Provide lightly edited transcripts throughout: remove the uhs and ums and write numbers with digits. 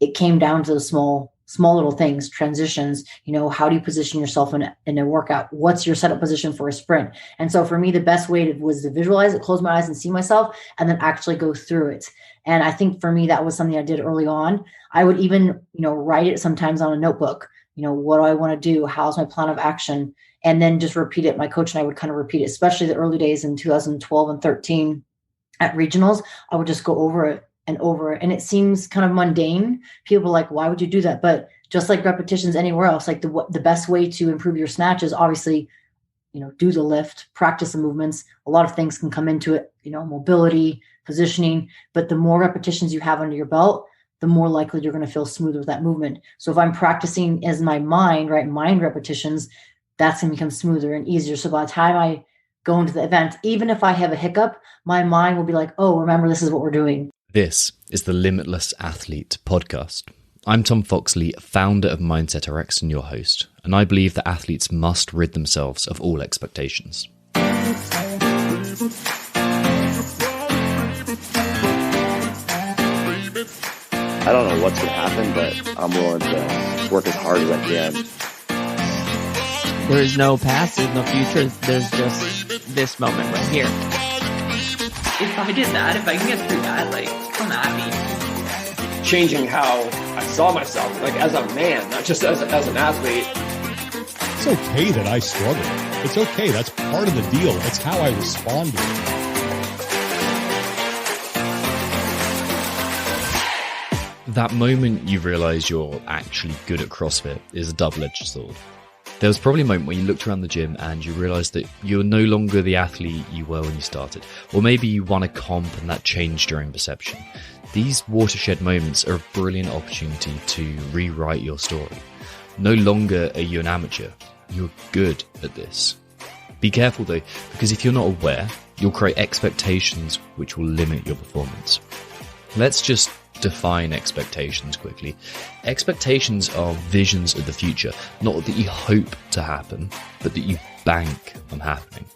it came down to the small little things, transitions. How do you position yourself in a workout? What's your setup position for a sprint? And so for me, the best way was to visualize it, close my eyes and see myself, and then actually go through it. And I think for me, that was something I did early on. I would even, write it sometimes on a notebook. What do I want to do? How's my plan of action? And then just repeat it. My coach and I would kind of repeat it, especially the early days in 2012 and 13 at regionals. I would just go over it and over it. And it seems kind of mundane. People are like, why would you do that? But just like repetitions anywhere else, like the best way to improve your snatch is obviously, do the lift, practice the movements. A lot of things can come into it, mobility, positioning. But the more repetitions you have under your belt, the more likely you're going to feel smoother with that movement. So if I'm practicing as my mind, right, mind repetitions, that's going to become smoother and easier. So by the time I go into the event, even if I have a hiccup, my mind will be like, oh, remember, this is what we're doing. This is the Limitless Athlete podcast. I'm Tom Foxley, founder of Mindset Rx'd and your host, and I believe that athletes must rid themselves of all expectations. I don't know what's going to happen, but I'm willing to work as hard as I can. There is no past, there's no future, there's just this moment right here. If I did that, if I can get through that, like, come at me. Changing how I saw myself, like as a man, not just as an athlete. It's okay that I struggle. It's okay. That's part of the deal. That's how I respond to it. That moment you realize you're actually good at CrossFit is a double-edged sword. There was probably a moment where you looked around the gym and you realized that you're no longer the athlete you were when you started. Or maybe you won a comp and that changed your own perception. These watershed moments are a brilliant opportunity to rewrite your story. No longer are you an amateur. You're good at this. Be careful though, because if you're not aware, you'll create expectations which will limit your performance. Let's just define expectations quickly. Expectations are visions of the future, not that you hope to happen, but that you bank on happening.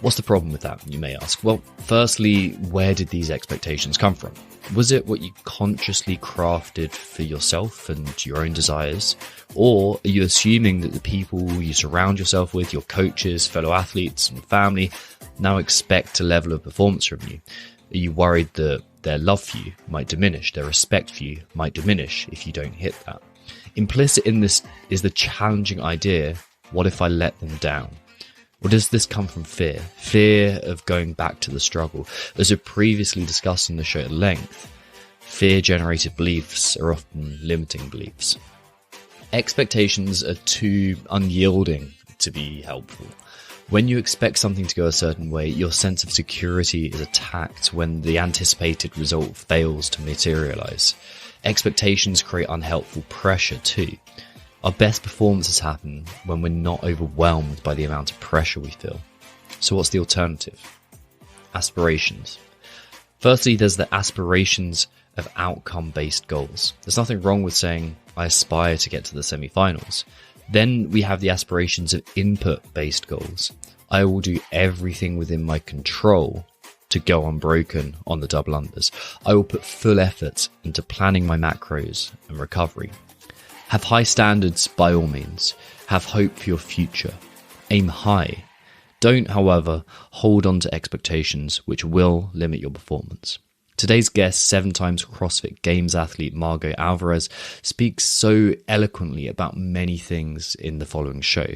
What's the problem with that, you may ask? Well, firstly, where did these expectations come from? Was it what you consciously crafted for yourself and your own desires? Or are you assuming that the people you surround yourself with, your coaches, fellow athletes and family, now expect a level of performance from you? Are you worried that their love for you might diminish, their respect for you might diminish if you don't hit that? Implicit in this is the challenging idea, what if I let them down? Or does this come from fear? Fear of going back to the struggle. As we previously discussed in the show at length, fear-generated beliefs are often limiting beliefs. Expectations are too unyielding to be helpful. When you expect something to go a certain way, your sense of security is attacked when the anticipated result fails to materialize. Expectations create unhelpful pressure too. Our best performances happen when we're not overwhelmed by the amount of pressure we feel. So what's the alternative? Aspirations. Firstly, there's the aspirations of outcome-based goals. There's nothing wrong with saying, I aspire to get to the semi-finals. Then we have the aspirations of input-based goals. I will do everything within my control to go unbroken on the double unders. I will put full effort into planning my macros and recovery. Have high standards by all means. Have hope for your future. Aim high. Don't, however, hold on to expectations which will limit your performance. Today's guest, 7 times CrossFit Games athlete Margaux Alvarez, speaks so eloquently about many things in the following show.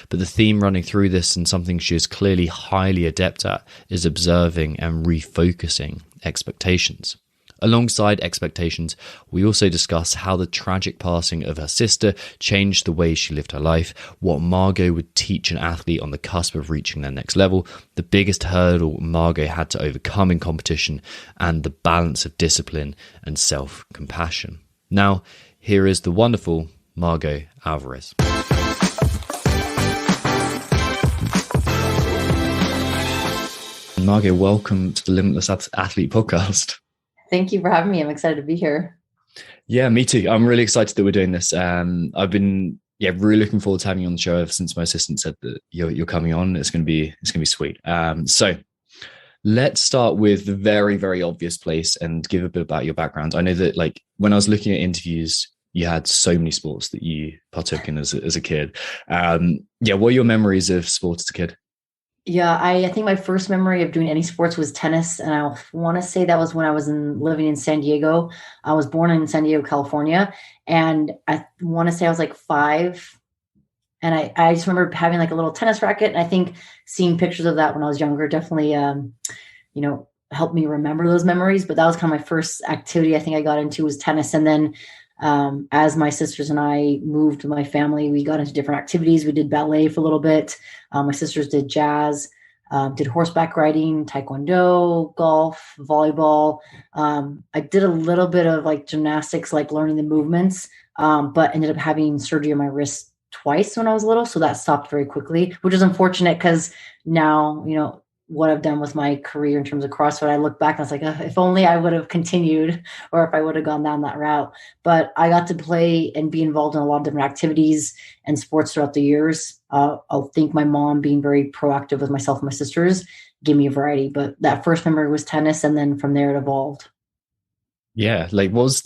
But the theme running through this, and something she is clearly highly adept at, is observing and refocusing expectations. Alongside expectations, we also discuss how the tragic passing of her sister changed the way she lived her life, what Margaux would teach an athlete on the cusp of reaching their next level, the biggest hurdle Margaux had to overcome in competition, and the balance of discipline and self-compassion. Now, here is the wonderful Margaux Alvarez. Margaux, welcome to the Limitless Athlete podcast. Thank you for having me. I'm excited to be here. Yeah, me too. I'm really excited that we're doing this. I've been really looking forward to having you on the show ever since my assistant said that you're coming on. It's going to be sweet. So Let's start with the very, very obvious place and give a bit about your background. I know that like when I was looking at interviews, you had so many sports that you partook in as a kid. Yeah, what are your memories of sports as a kid? Yeah, I think my first memory of doing any sports was tennis. And I want to say that was when I was living in San Diego. I was born in San Diego, California. And I want to say I was like 5. And I just remember having like a little tennis racket. And I think seeing pictures of that when I was younger definitely, helped me remember those memories. But that was kind of my first activity I think I got into was tennis. And then as my sisters and I moved with my family, we got into different activities. We did ballet for a little bit. My sisters did jazz, did horseback riding, taekwondo, golf, volleyball. I did a little bit of like gymnastics, like learning the movements, but ended up having surgery on my wrist twice when I was little. So that stopped very quickly, which is unfortunate because now, what I've done with my career in terms of CrossFit, I look back and I was like, if only I would have continued or if I would have gone down that route. But I got to play and be involved in a lot of different activities and sports throughout the years. I'll think my mom being very proactive with myself and my sisters gave me a variety. But that first memory was tennis. And then from there it evolved. Yeah. Like what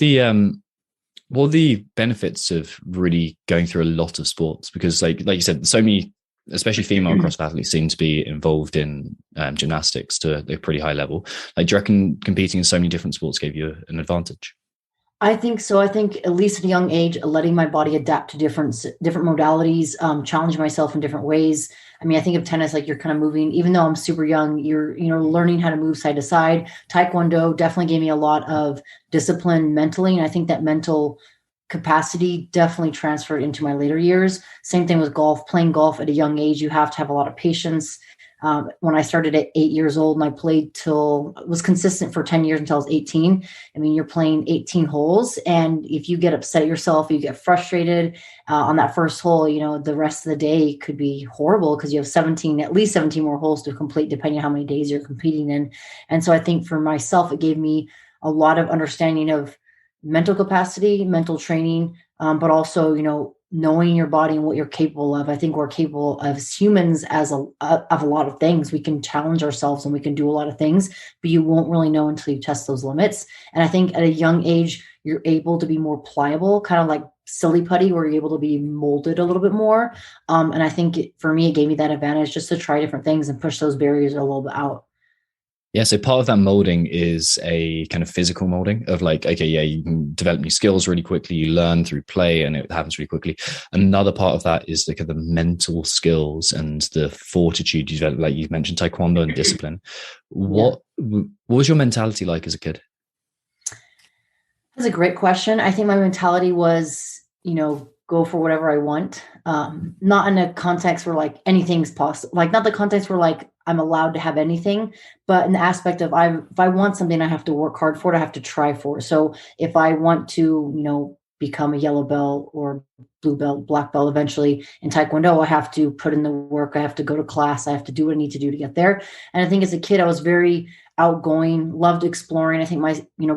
are the benefits of really going through a lot of sports? Because like you said, so many, especially female CrossFit athletes seem to be involved in gymnastics to a pretty high level. Like, do you reckon competing in so many different sports gave you an advantage? I think so. I think at least at a young age, letting my body adapt to different modalities, challenging myself in different ways. I mean, I think of tennis, like you're kind of moving, even though I'm super young, you're, learning how to move side to side. Taekwondo definitely gave me a lot of discipline mentally. And I think that mental capacity definitely transferred into my later years. Same thing with golf. Playing golf at a young age, you have to have a lot of patience. When I started at 8 years old and I played was consistent for 10 years until I was 18. I mean, you're playing 18 holes. And if you get upset at yourself, you get frustrated on that first hole, the rest of the day could be horrible because you have at least 17 more holes to complete, depending on how many days you're competing in. And so I think for myself, it gave me a lot of understanding of mental capacity, mental training, but also, knowing your body and what you're capable of. I think we're capable as humans of a lot of things. We can challenge ourselves and we can do a lot of things, but you won't really know until you test those limits. And I think at a young age, you're able to be more pliable, kind of like silly putty, where you're able to be molded a little bit more. And I think for me, it gave me that advantage just to try different things and push those barriers a little bit out. Yeah, so part of that molding is a kind of physical molding of like, okay, yeah, you can develop new skills really quickly. You learn through play and it happens really quickly. Another part of that is the mental skills and the fortitude you develop, like you've mentioned, taekwondo and discipline. What was your mentality like as a kid? That's a great question. I think my mentality was, go for whatever I want. Not in a context where like anything's possible, like not the context where like I'm allowed to have anything, but in the aspect of if I want something, I have to work hard for it. I have to try for it. So if I want to, become a yellow belt or blue belt, black belt eventually in Taekwondo, I have to put in the work. I have to go to class. I have to do what I need to do to get there. And I think as a kid, I was very outgoing, loved exploring. I think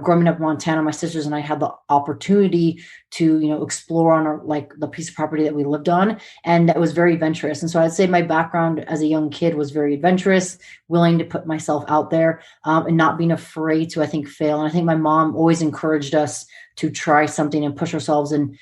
growing up in Montana, my sisters and I had the opportunity to, explore on the piece of property that we lived on. And that was very adventurous. And so I'd say my background as a young kid was very adventurous, willing to put myself out there and not being afraid to, I think, fail. And I think my mom always encouraged us to try something and push ourselves. And,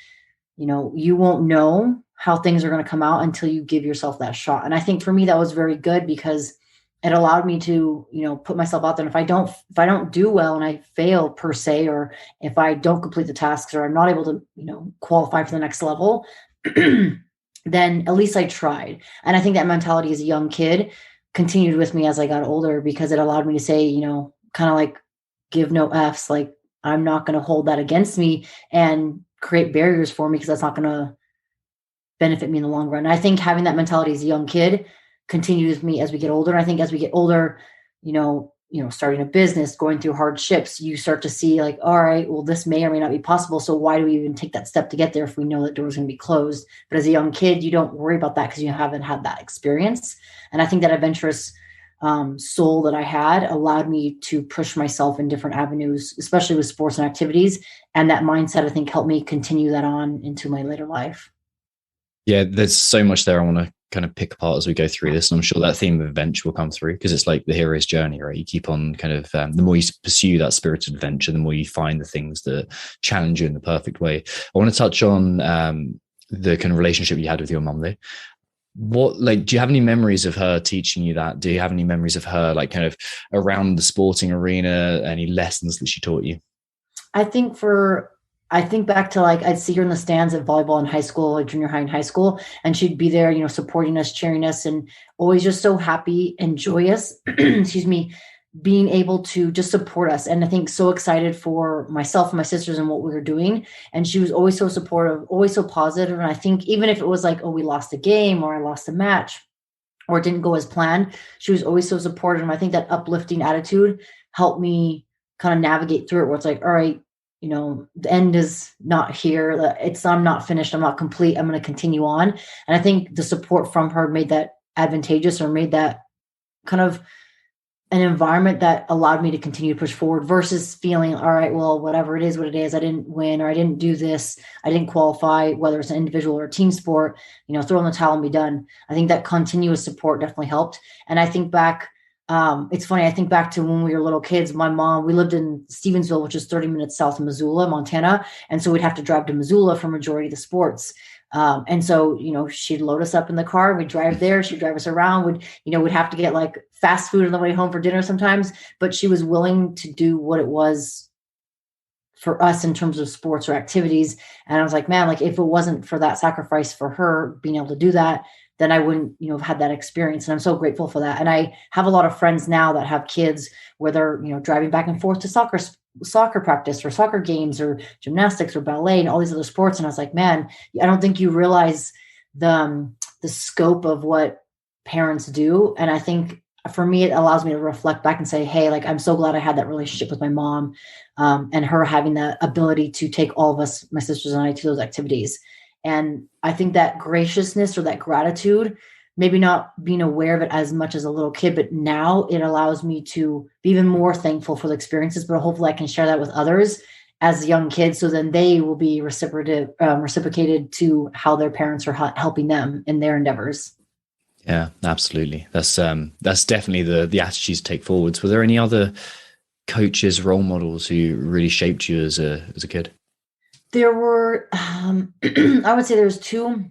you won't know how things are going to come out until you give yourself that shot. And I think for me, that was very good because it allowed me to, put myself out there. And if I don't do well and I fail per se, or if I don't complete the tasks or I'm not able to, qualify for the next level, then at least I tried. And I think that mentality as a young kid continued with me as I got older because it allowed me to say, kind of like give no F's, like I'm not going to hold that against me and create barriers for me because that's not going to benefit me in the long run. And I think having that mentality as a young kid continues with me as we get older. And I think as we get older, starting a business, going through hardships, you start to see like, all right, well, this may or may not be possible. So why do we even take that step to get there if we know that door's going to be closed? But as a young kid, you don't worry about that because you haven't had that experience. And I think that adventurous soul that I had allowed me to push myself in different avenues, especially with sports and activities. And that mindset, I think, helped me continue that on into my later life. Yeah, there's so much there I want to kind of pick apart as we go through this. And I'm sure that theme of adventure will come through, because it's like the hero's journey, right? You keep on kind of, the more you pursue that spirited adventure, the more you find the things that challenge you in the perfect way. I want to touch on the kind of relationship you had with your mum though. What, like, do you have any memories of her teaching you that? Do you have any memories of her, like, kind of around the sporting arena, any lessons that she taught you? I think back to, like, I'd see her in the stands at volleyball in high school, like junior high and high school, and she'd be there, you know, supporting us, cheering us, and always just so happy and joyous, excuse me, being able to just support us. And I think so excited for myself and my sisters and what we were doing. And she was always so supportive, always so positive. And I think even if it was like, oh, we lost a game or I lost a match or it didn't go as planned, she was always so supportive. And I think that uplifting attitude helped me kind of navigate through it, where it's like, all right, you know, the end is not here. I'm not finished. I'm not complete. I'm going to continue on. And I think the support from her made that advantageous, or made that kind of an environment that allowed me to continue to push forward, versus feeling, all right, well, whatever it is, what it is, I didn't win, or I didn't do this, I didn't qualify, whether it's an individual or a team sport, you know, throw in the towel and be done. I think that continuous support definitely helped. And I think back, it's funny, I think back to when we were little kids. My mom, we lived in Stevensville, which is 30 minutes south of Missoula, Montana. And so we'd have to drive to Missoula for majority of the sports. And so, you know, she'd load us up in the car, we'd drive there, she'd drive us around, we'd have to get like fast food on the way home for dinner sometimes, but she was willing to do what it was for us in terms of sports or activities. And I was like, man, like, if it wasn't for that sacrifice for her being able to do that, then I wouldn't, you know, have had that experience. And I'm so grateful for that. And I have a lot of friends now that have kids where they're, you know, driving back and forth to soccer practice or soccer games or gymnastics or ballet and all these other sports. And I was like, man, I don't think you realize the scope of what parents do. And I think for me, it allows me to reflect back and say, hey, like, I'm so glad I had that relationship with my mom, and her having that ability to take all of us, my sisters and I, to those activities. And I think that graciousness or that gratitude, maybe not being aware of it as much as a little kid, but now it allows me to be even more thankful for the experiences, but hopefully I can share that with others as young kids. So then they will be reciprocated to how their parents are helping them in their endeavors. Yeah, absolutely. That's definitely the attitude to take forwards. Were there any other coaches, role models who really shaped you as a kid? There were, I would say there's two.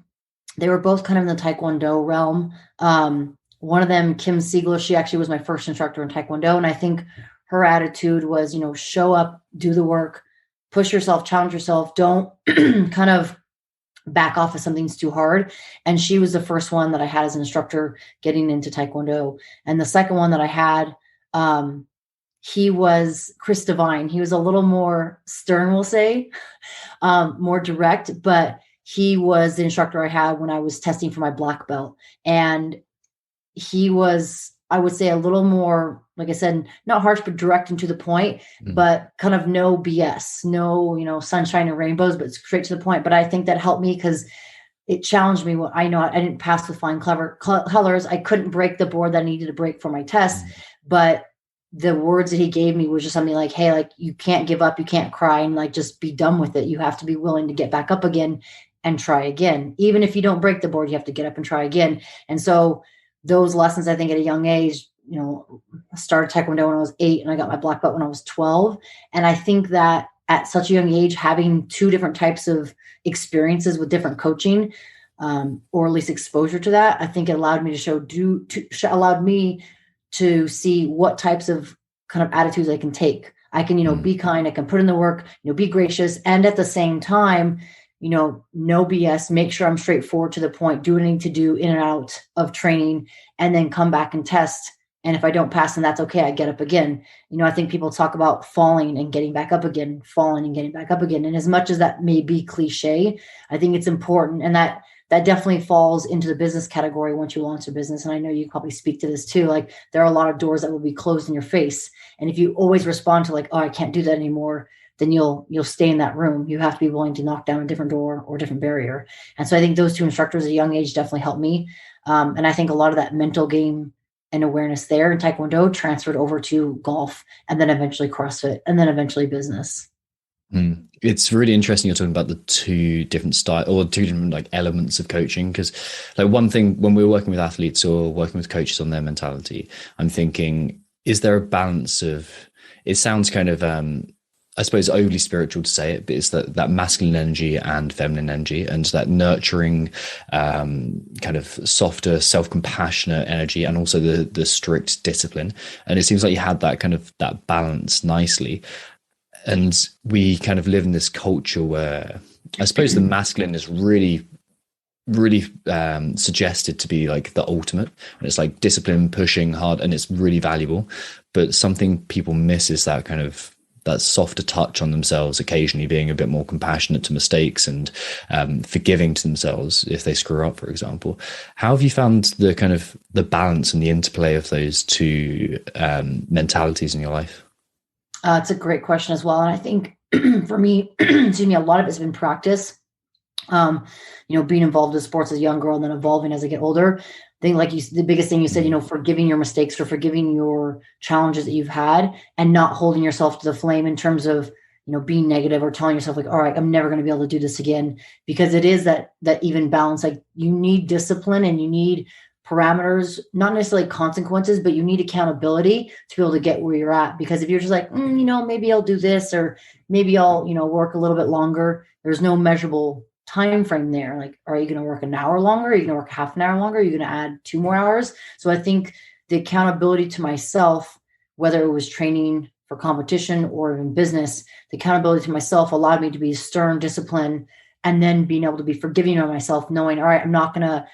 They were both kind of in the Taekwondo realm. One of them, Kim Siegler, she actually was my first instructor in Taekwondo. And I think her attitude was, you know, show up, do the work, push yourself, challenge yourself. Don't kind of back off if something's too hard. And she was the first one that I had as an instructor getting into Taekwondo. And the second one that I had, he was Chris Devine. He was a little more stern, we'll say, more direct, but he was the instructor I had when I was testing for my black belt. And he was, I would say, a little more, like I said, not harsh, but direct and to the point, but kind of no BS, no, you know, sunshine and rainbows, but straight to the point. But I think that helped me because it challenged me. I know I didn't pass with flying colors. I couldn't break the board that I needed to break for my test, but the words that he gave me was just something like, hey, like, you can't give up, you can't cry, and like, just be done with it. You have to be willing to get back up again and try again. Even if you don't break the board, you have to get up and try again. And so those lessons, I think at a young age, you know, I started Taekwondo when I was 8 and I got my black belt when I was 12. And I think that at such a young age, having two different types of experiences with different coaching, or at least exposure to that, I think it allowed me allowed me to see what types of kind of attitudes I can take. I can, you know, be kind, I can put in the work, you know, be gracious. And at the same time, you know, no BS, make sure I'm straightforward to the point, do what I need to do in and out of training, and then come back and test. And if I don't pass, then that's okay. I get up again. You know, I think people talk about falling and getting back up again, falling and getting back up again. And as much as that may be cliche, I think it's important. And that definitely falls into the business category once you launch a business. And I know you probably speak to this too. Like, there are a lot of doors that will be closed in your face. And if you always respond to like, oh, I can't do that anymore, then you'll stay in that room. You have to be willing to knock down a different door or a different barrier. And so I think those two instructors at a young age definitely helped me. And I think a lot of that mental game and awareness there in Taekwondo transferred over to golf, and then eventually CrossFit, and then eventually business. It's really interesting you're talking about the two different style or two different like elements of coaching, because like one thing when we're working with athletes or working with coaches on their mentality, I'm thinking, is there a balance of, it sounds kind of I suppose overly spiritual to say it, but it's that masculine energy and feminine energy, and that nurturing kind of softer, self-compassionate energy, and also the strict discipline. And it seems like you had that kind of that balance nicely. And we kind of live in this culture where I suppose the masculine is really suggested to be like the ultimate, and it's like discipline, pushing hard, and it's really valuable. But something people miss is that kind of that softer touch on themselves, occasionally being a bit more compassionate to mistakes and forgiving to themselves if they screw up, for example. How have you found the kind of the balance and the interplay of those two mentalities in your life? It's a great question as well. And I think for me, excuse me, a lot of it's been practice. Being involved in sports as a young girl and then evolving as I get older. I think the biggest thing you said, forgiving your mistakes or forgiving your challenges that you've had and not holding yourself to the flame in terms of, being negative or telling yourself like, all right, I'm never going to be able to do this again, because it is that even balance. Like you need discipline and you need parameters, not necessarily consequences, but you need accountability to be able to get where you're at. Because if you're just like, maybe I'll do this, or maybe I'll, work a little bit longer, there's no measurable time frame there. Like, are you going to work an hour longer? Are you going to work half an hour longer? Are you going to add 2 more hours? So I think the accountability to myself, whether it was training for competition or in business, the accountability to myself allowed me to be stern, disciplined, and then being able to be forgiving of myself, knowing, all right, I'm not going to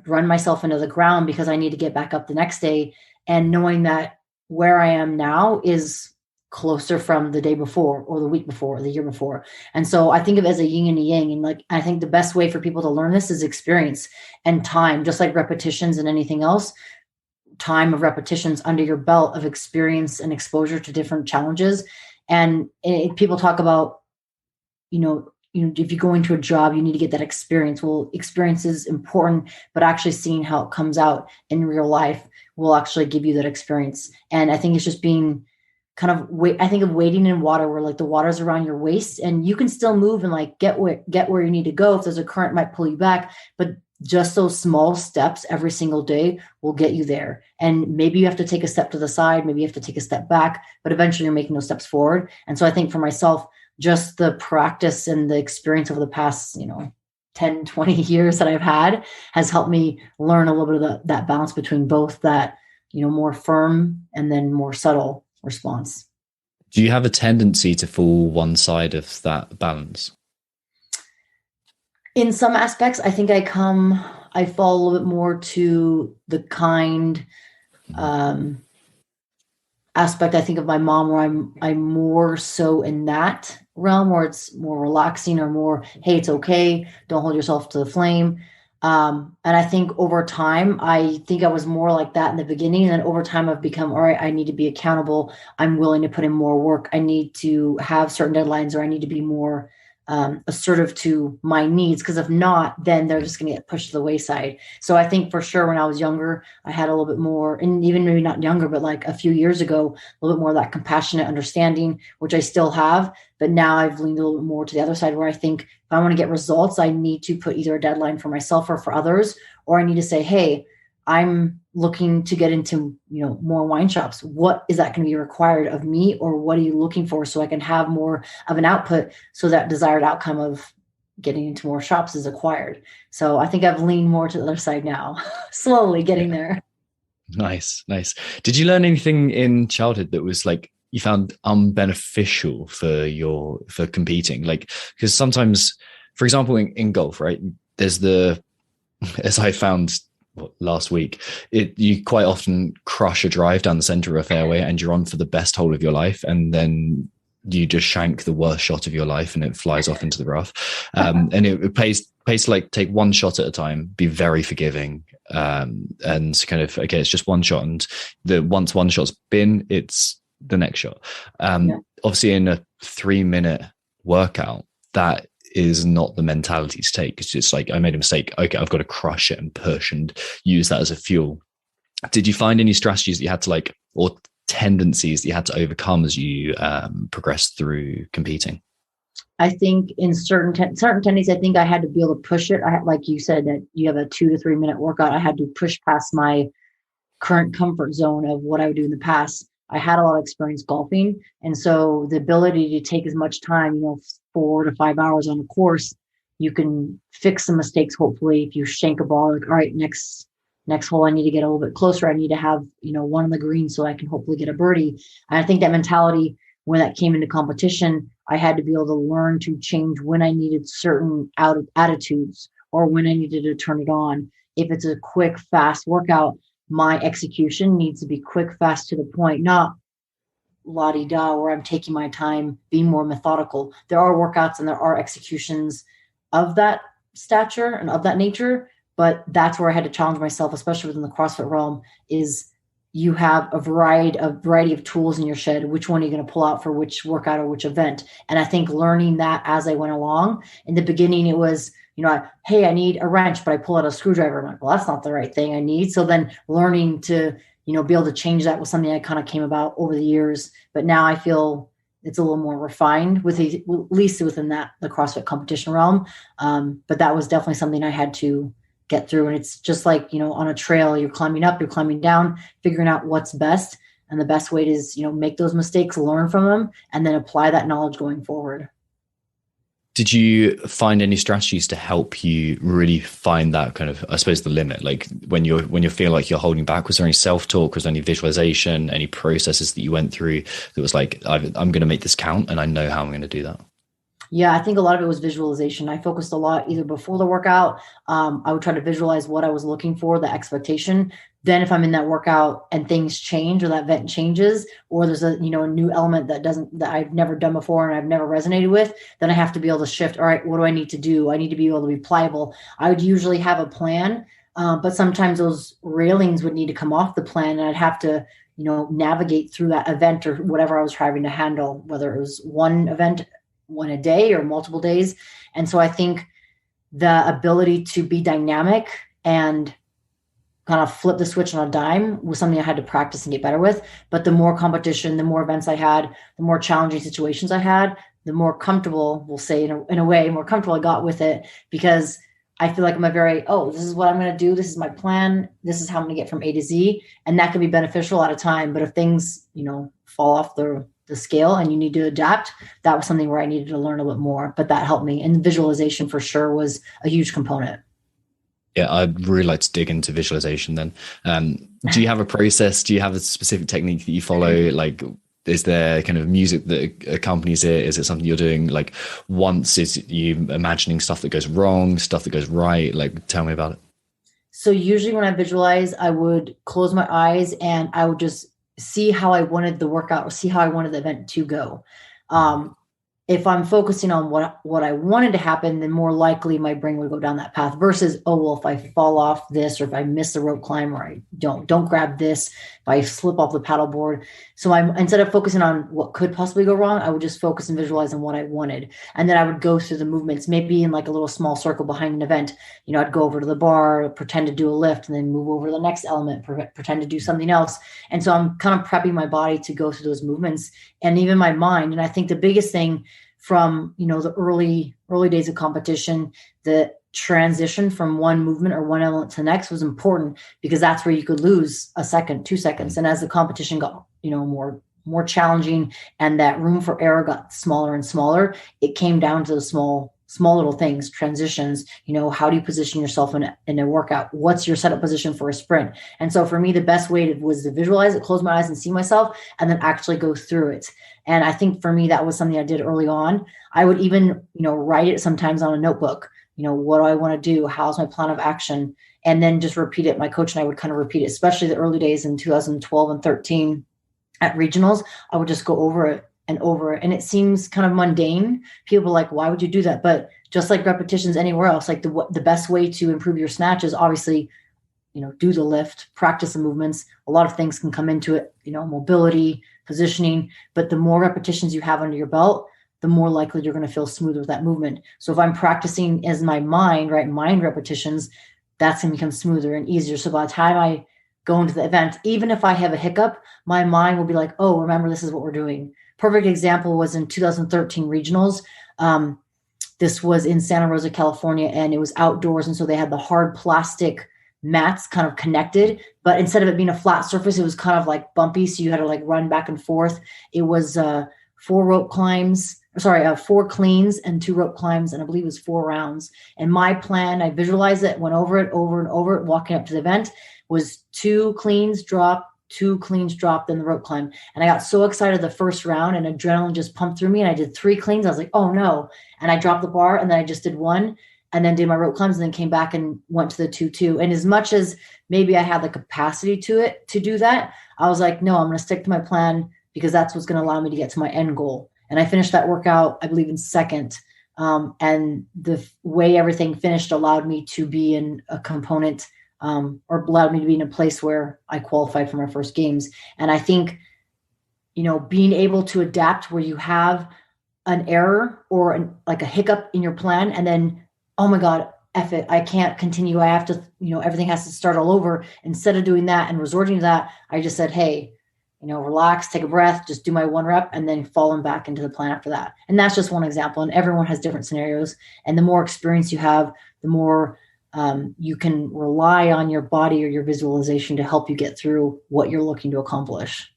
run myself into the ground because I need to get back up the next day, and knowing that where I am now is closer from the day before or the week before or the year before. And so I think of it as a yin and a yang. And I think the best way for people to learn this is experience and time, just like repetitions and anything else. Time of repetitions under your belt of experience and exposure to different challenges. And people talk about, if you go into a job, you need to get that experience. Well, experience is important, but actually seeing how it comes out in real life will actually give you that experience. And I think it's just being kind of I think of wading in water where like the water's around your waist and you can still move and like get where you need to go. If there's a current, might pull you back, but just those small steps every single day will get you there. And maybe you have to take a step to the side, maybe you have to take a step back, but eventually you're making those steps forward. And so I think for myself, just the practice and the experience over the past, 10, 20 years that I've had has helped me learn a little bit of that balance between both that, more firm and then more subtle response. Do you have a tendency to fall one side of that balance? In some aspects, I think I fall a little bit more to the kind aspect. I think of my mom where I'm more so in that realm where it's more relaxing or more, hey, it's okay, don't hold yourself to the flame. And I think over time, I think I was more like that in the beginning. And then over time, I've become, all right, I need to be accountable. I'm willing to put in more work. I need to have certain deadlines, or I need to be more assertive to my needs. Because if not, then they're just going to get pushed to the wayside. So I think for sure when I was younger, I had a little bit more, and even maybe not younger, but like a few years ago, a little bit more of that compassionate understanding, which I still have. But now I've leaned a little bit more to the other side where I think if I want to get results, I need to put either a deadline for myself or for others, or I need to say, hey, I'm looking to get into, more wine shops. What is that going to be required of me, or what are you looking for so I can have more of an output so that desired outcome of getting into more shops is acquired. So I think I've leaned more to the other side now, slowly getting there. Nice. Did you learn anything in childhood that was like you found unbeneficial for competing? Like, because sometimes, for example, in golf, right, there's as I found last week, you quite often crush a drive down the center of a fairway and you're on for the best hole of your life, and then you just shank the worst shot of your life and it flies off into the rough. And it pays to like take one shot at a time, be very forgiving, and kind of, okay, it's just one shot, and once one shot's been, it's the next shot. Obviously in a 3-minute workout, that is not the mentality to take. It's just like, I made a mistake, okay, I've got to crush it and push and use that as a fuel. Did you find any strategies that you had to like, or tendencies that you had to overcome as you progressed through competing? I think in certain tendencies, I think I had to be able to push it. I had, like you said, that you have a 2 to 3 minute workout. I had to push past my current comfort zone of what I would do in the past. I had a lot of experience golfing. And so the ability to take as much time, 4 to 5 hours on a course, you can fix some mistakes. Hopefully, if you shank a ball, like, all right, next hole, I need to get a little bit closer. I need to have, one on the green so I can hopefully get a birdie. And I think that mentality, when that came into competition, I had to be able to learn to change when I needed certain attitudes or when I needed to turn it on. If it's a quick, fast workout, my execution needs to be quick, fast, to the point, not la-di-da, where I'm taking my time, being more methodical. There are workouts and there are executions of that stature and of that nature, but that's where I had to challenge myself, especially within the CrossFit realm, is you have a variety of tools in your shed. Which one are you going to pull out for which workout or which event? And I think learning that as I went along. In the beginning, it was, hey, I need a wrench, but I pull out a screwdriver. I'm like, well, that's not the right thing I need. So then learning to, be able to change that was something I kind of came about over the years. But now I feel it's a little more refined at least within the CrossFit competition realm. But that was definitely something I had to get through. And it's just like, on a trail, you're climbing up, you're climbing down, figuring out what's best. And the best way is, make those mistakes, learn from them, and then apply that knowledge going forward. Did you find any strategies to help you really find that kind of, I suppose, the limit? Like when you feel like you're holding back, was there any self-talk? Was there any visualization, any processes that you went through that was like, I'm going to make this count and I know how I'm going to do that? Yeah, I think a lot of it was visualization. I focused a lot either before the workout. I would try to visualize what I was looking for, the expectation. Then if I'm in that workout and things change or that event changes, or there's a new element that I've never done before and I've never resonated with, then I have to be able to shift. All right, what do I need to do? I need to be able to be pliable. I would usually have a plan, but sometimes those railings would need to come off the plan, and I'd have to navigate through that event or whatever I was trying to handle, whether it was one event, one a day, or multiple days. And so I think the ability to be dynamic and kind of flip the switch on a dime was something I had to practice and get better with. But the more competition, the more events I had, the more challenging situations I had, the more comfortable, we'll say in a way, more comfortable I got with it, because I feel like I'm this is what I'm going to do. This is my plan. This is how I'm going to get from A to Z. And that can be beneficial at a time. But if things, fall off the scale and you need to adapt, that was something where I needed to learn a bit more, but that helped me. And visualization for sure was a huge component. Yeah, I'd really like to dig into visualization then. Do you have a process? Do you have a specific technique that you follow? Like, is there kind of music that accompanies it? Is it something you're doing like once? Is you imagining stuff that goes wrong, stuff that goes right? Like, tell me about it. So usually when I visualize, I would close my eyes and I would just see how I wanted the workout or see how I wanted the event to go. If I'm focusing on what I wanted to happen, then more likely my brain would go down that path versus, if I fall off this, or if I miss the rope climb, or I don't grab this, if I slip off the paddleboard. So instead of focusing on what could possibly go wrong, I would just focus and visualize on what I wanted. And then I would go through the movements, maybe in like a little small circle behind an event. I'd go over to the bar, pretend to do a lift, and then move over to the next element, pretend to do something else. And so I'm kind of prepping my body to go through those movements, and even my mind. And I think the biggest thing from, the early days of competition, the transition from one movement or one element to the next was important, because that's where you could lose a second, 2 seconds. And as the competition got, more challenging and that room for error got smaller and smaller, it came down to the small little things, transitions. How do you position yourself in a workout? What's your setup position for a sprint? And so for me, the best way was to visualize it, close my eyes and see myself, and then actually go through it. And I think for me, that was something I did early on. I would even, write it sometimes on a notebook. What do I want to do? How's my plan of action? And then just repeat it. My coach and I would kind of repeat it, especially the early days in 2012 and 13 at regionals. I would just go over it and over it. And it seems kind of mundane. People are like, why would you do that? But just like repetitions anywhere else, like the best way to improve your snatch is obviously, do the lift, practice the movements. A lot of things can come into it, mobility, positioning, but the more repetitions you have under your belt, the more likely you're going to feel smoother with that movement. So if I'm practicing as my mind repetitions, that's going to become smoother and easier. So by the time I go into the event. Even if I have a hiccup, my mind will be like, oh, remember, this is what we're doing. Perfect example was in 2013 regionals. This was in Santa Rosa, California, and it was outdoors. And so they had the hard plastic mats kind of connected, but instead of it being a flat surface, it was kind of like bumpy. So you had to like run back and forth. It was 4 cleans and 2 rope climbs. And I believe it was 4 rounds. And my plan, I visualized it, went over it, over and over it, walking up to the event, was 2 cleans, drop, 2 cleans, drop, then the rope climb. And I got so excited the first round and adrenaline just pumped through me. And I did 3 cleans. I was like, oh no. And I dropped the bar and then I just did 1 and then did my rope climbs and then came back and went to the 2-2. And as much as maybe I had the capacity to do that, I was like, no, I'm going to stick to my plan because that's what's going to allow me to get to my end goal. And I finished that workout, I believe, in second. And the way everything finished allowed me to be in a component or allowed me to be in a place where I qualified for my first games. And I think, being able to adapt where you have an error or like a hiccup in your plan, and then, oh my God, F it, I can't continue. I have to, everything has to start all over. Instead of doing that and resorting to that, I just said, hey, relax, take a breath, just do my 1 rep and then falling back into the plan after that. And that's just one example. And everyone has different scenarios. And the more experience you have, the more you can rely on your body or your visualization to help you get through what you're looking to accomplish.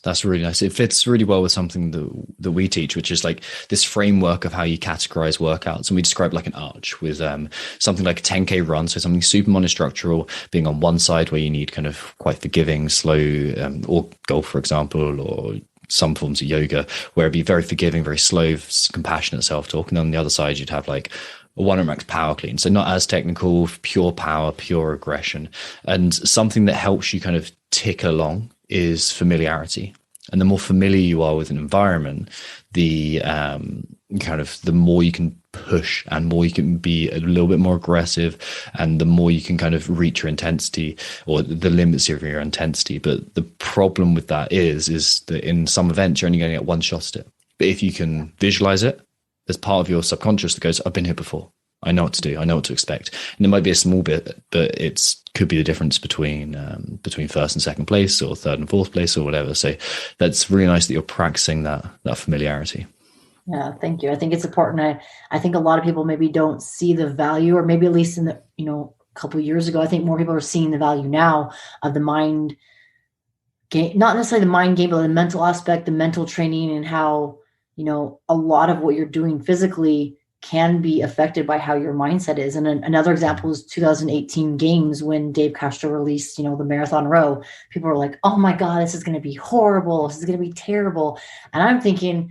That's really nice. It fits really well with something that we teach, which is like this framework of how you categorize workouts. And we describe like an arch with something like a 10K run. So something super monostructural being on one side where you need kind of quite forgiving, slow, or golf, for example, or some forms of yoga, where it'd be very forgiving, very slow, compassionate self-talk. And then on the other side, you'd have like a 1 max power clean. So not as technical, pure power, pure aggression. And something that helps you kind of tick along is familiarity. And the more familiar you are with an environment, the the more you can push and more you can be a little bit more aggressive, and the more you can kind of reach your intensity or the limits of your intensity. But the problem with that is that in some events, you're only going to get 1 shot at it. But if you can visualize it, there's part of your subconscious that goes, I've been here before. I know what to do. I know what to expect. And it might be a small bit, but it could be the difference between first and second place or third and fourth place or whatever. So that's really nice that you're practicing that familiarity. Yeah, thank you. I think it's important. I think a lot of people maybe don't see the value, or maybe at least in the, a couple of years ago, I think more people are seeing the value now of the mind game, not necessarily the mind game, but the mental aspect, the mental training, and how, a lot of what you're doing physically can be affected by how your mindset is. And another example is 2018 games when Dave Castro released, the marathon row. People were like, oh my God, this is going to be horrible. This is going to be terrible. And I'm thinking,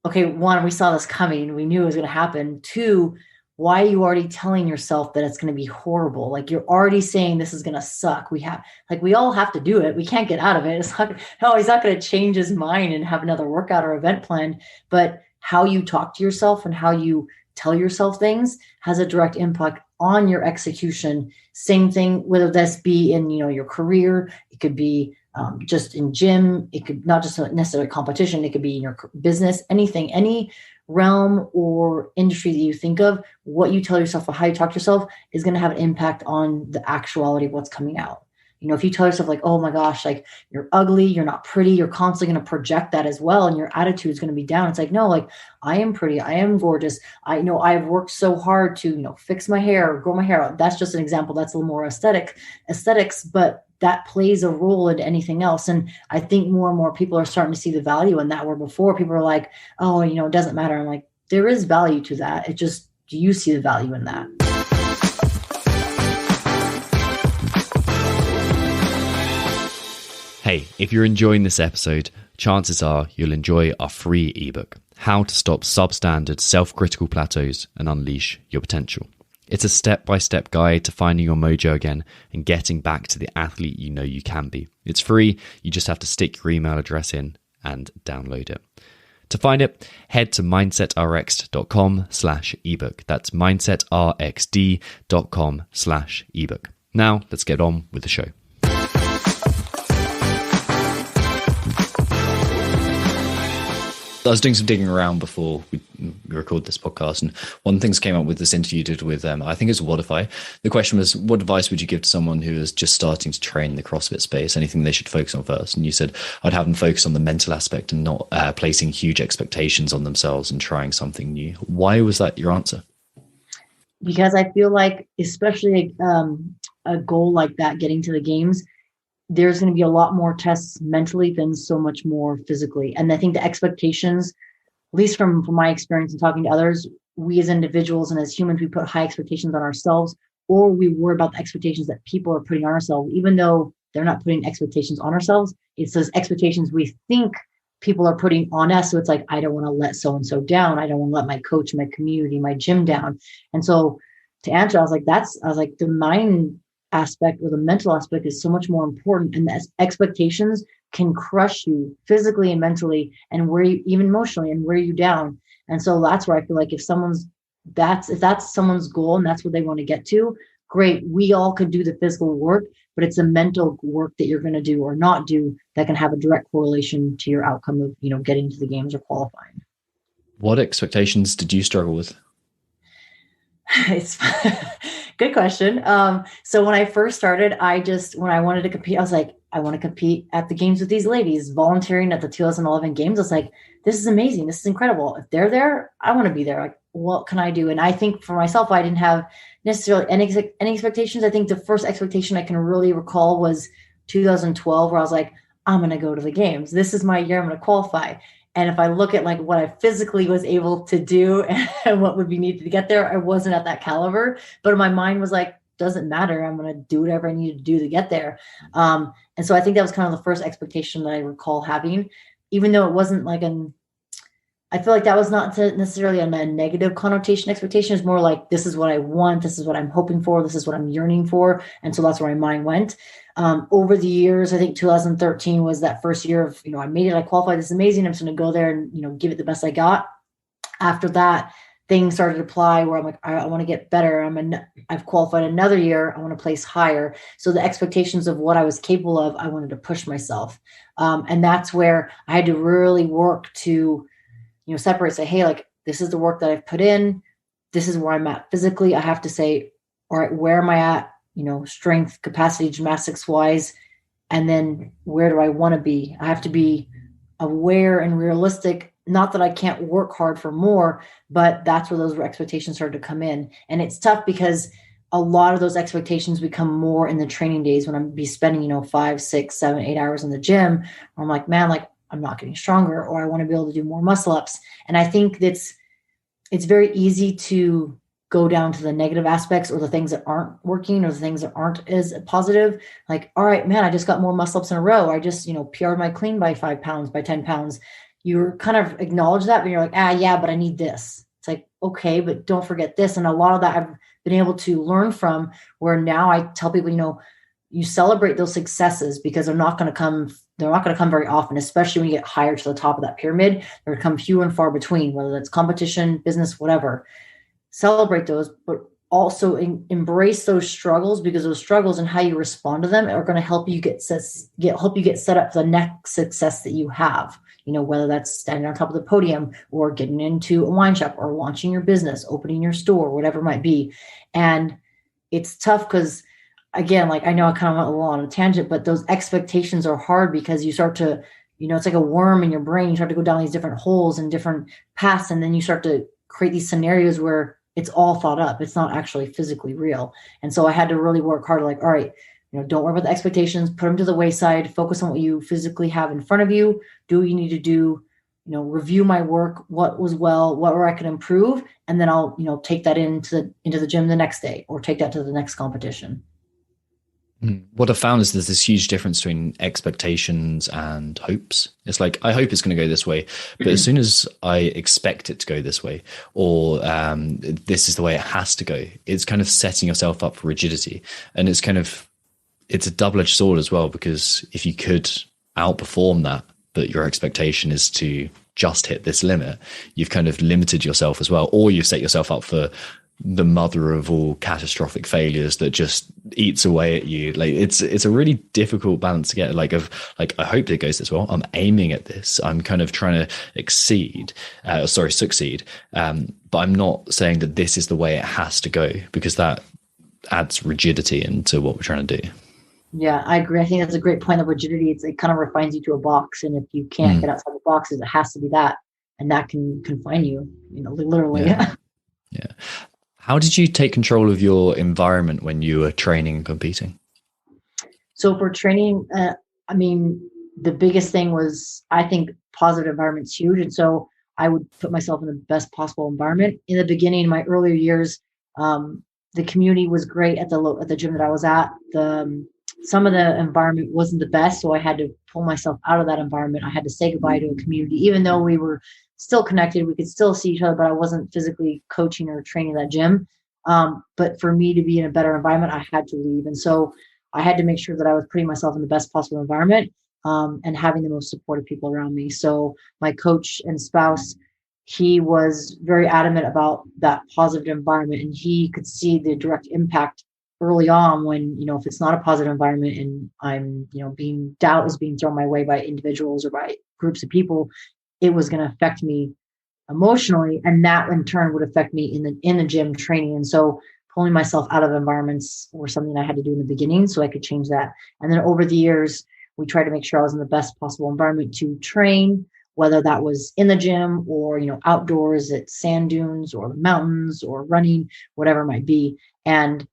okay, 1, we saw this coming. We knew it was going to happen. 2, why are you already telling yourself that it's going to be horrible? Like, you're already saying this is going to suck. We all have to do it. We can't get out of it. It's like, no, he's not going to change his mind and have another workout or event planned. But how you talk to yourself and how you tell yourself things has a direct impact on your execution. Same thing, whether this be in, your career, it could be just in gym, it could not just necessarily competition, it could be in your business, anything, any realm or industry that you think of. What you tell yourself or how you talk to yourself is going to have an impact on the actuality of what's coming out. If you tell yourself like, oh my gosh, like you're ugly, you're not pretty, you're constantly going to project that as well. And your attitude is going to be down. It's like, no, like I am pretty, I am gorgeous. I know I've worked so hard to, fix my hair, grow my hair out. That's just an example. That's a little more aesthetics, but that plays a role in anything else. And I think more and more people are starting to see the value in that, where before people are like, oh, it doesn't matter. I'm like, there is value to that. It just, do you see the value in that? Hey, if you're enjoying this episode, chances are you'll enjoy our free ebook, How to Stop Substandard Self-Critical Plateaus and Unleash Your Potential. It's a step-by-step guide to finding your mojo again and getting back to the athlete you know you can be. It's free. You just have to stick your email address in and download it. To find it, head to mindsetrxd.com/ebook. That's mindsetrxd.com/ebook. Now, let's get on with the show. I was doing some digging around before we record this podcast, and one of the things came up with this interview you did with I think it's Waterfy. The question was, what advice would you give to someone who is just starting to train in the CrossFit space? Anything they should focus on first? And you said I'd have them focus on the mental aspect and not placing huge expectations on themselves and trying something new. Why was that your answer? Because I feel like, especially a goal like that, getting to the games, there's going to be a lot more tests mentally than so much more physically. And I think the expectations, at least from my experience and talking to others, we as individuals and as humans, we put high expectations on ourselves, or we worry about the expectations that people are putting on ourselves, even though they're not putting expectations on ourselves. It's those expectations we think people are putting on us. So it's like, I don't want to let so-and-so down. I don't want to let my coach, my community, my gym down. And so to answer, I was like, the mind aspect or the mental aspect is so much more important, and the expectations can crush you physically and mentally, and wear you even emotionally and wear you down. And so that's where I feel like if that's someone's goal and that's what they want to get to, great. We all could do the physical work, but it's the mental work that you're going to do or not do that can have a direct correlation to your outcome of, getting to the games or qualifying. What expectations did you struggle with? It's good question. So when I first started, when I wanted to compete, I was like, I want to compete at the games with these ladies. Volunteering at the 2011 games, I was like, this is amazing. This is incredible. If they're there, I want to be there. Like, what can I do? And I think for myself, I didn't have necessarily any expectations. I think the first expectation I can really recall was 2012, where I was like, I'm going to go to the games. This is my year. I'm going to qualify. And if I look at like what I physically was able to do and what would be needed to get there, I wasn't at that caliber. But my mind was like, doesn't matter. I'm going to do whatever I need to do to get there. And so I think that was kind of the first expectation that I recall having, even though it wasn't like I feel like that was not necessarily a negative connotation expectation. It's more like, this is what I want. This is what I'm hoping for. This is what I'm yearning for. And so that's where my mind went. Over the years, I think 2013 was that first year of, I made it, I qualified. This is amazing. I'm just going to go there and, give it the best I got. After that, things started to apply where I'm like, I want to get better. I've qualified another year. I want to place higher. So the expectations of what I was capable of, I wanted to push myself. And that's where I had to really work to, separate, say, hey, like, this is the work that I've put in. This is where I'm at physically. I have to say, all right, where am I at? Strength, capacity, gymnastics wise. And then where do I want to be? I have to be aware and realistic. Not that I can't work hard for more, but that's where those expectations started to come in. And it's tough because a lot of those expectations become more in the training days when I'm be spending, 5, 6, 7, 8 hours in the gym. I'm like, man, like, I'm not getting stronger, or I want to be able to do more muscle ups. And I think it's very easy to go down to the negative aspects or the things that aren't working or the things that aren't as positive. Like, all right, man, I just got more muscle ups in a row. I just, PR'd my clean by 5 pounds, by 10 pounds. You kind of acknowledge that, but you're like, yeah, but I need this. It's like, okay, but don't forget this. And a lot of that I've been able to learn from, where now I tell people, you celebrate those successes because they're not going to come very often, especially when you get higher to the top of that pyramid. They're going to come few and far between, whether that's competition, business, whatever. Celebrate those, but also embrace those struggles, because those struggles and how you respond to them are going to help you get set up for the next success that you have. Whether that's standing on top of the podium or getting into a wine shop or launching your business, opening your store, whatever it might be. And it's tough because, again, like, I know I kind of went a little on a tangent, but those expectations are hard because you start to, it's like a worm in your brain. You start to go down these different holes and different paths. And then you start to create these scenarios where it's all thought up. It's not actually physically real. And so I had to really work hard. Like, all right, don't worry about the expectations, put them to the wayside, focus on what you physically have in front of you, do what you need to do, review my work, what was well, where I can improve. And then I'll, take that into the gym the next day, or take that to the next competition. What I've found is there's this huge difference between expectations and hopes. It's like, I hope it's going to go this way, but as soon as I expect it to go this way, or this is the way it has to go, it's kind of setting yourself up for rigidity. And it's a double-edged sword as well, because if you could outperform that, but your expectation is to just hit this limit, you've kind of limited yourself as well, or you've set yourself up for the mother of all catastrophic failures that just eats away at you. Like it's a really difficult balance to get, I hope it goes this well. I'm aiming at this. I'm kind of trying to succeed. But I'm not saying that this is the way it has to go, because that adds rigidity into what we're trying to do. Yeah, I agree. I think that's a great point of rigidity. It kind of refines you to a box. And if you can't get outside the boxes, it has to be that. And that can confine you, literally. Yeah. How did you take control of your environment when you were training and competing? So for training, the biggest thing was, I think, positive environment's huge. And so I would put myself in the best possible environment. In the beginning, in my earlier years, the community was great at the gym that I was at. Some of the environment wasn't the best, so I had to pull myself out of that environment. I had to say goodbye to a community, even though we were still connected. We could still see each other, but I wasn't physically coaching or training that gym. But for me to be in a better environment, I had to leave. And so I had to make sure that I was putting myself in the best possible environment, and having the most supportive people around me. So my coach and spouse, he was very adamant about that positive environment, and he could see the direct impact early on when, if it's not a positive environment and I'm, doubt is being thrown my way by individuals or by groups of people, it was going to affect me emotionally. And that in turn would affect me in the gym training. And so pulling myself out of environments were something I had to do in the beginning so I could change that. And then over the years, we tried to make sure I was in the best possible environment to train, whether that was in the gym or, outdoors at sand dunes or mountains or running, whatever it might be. And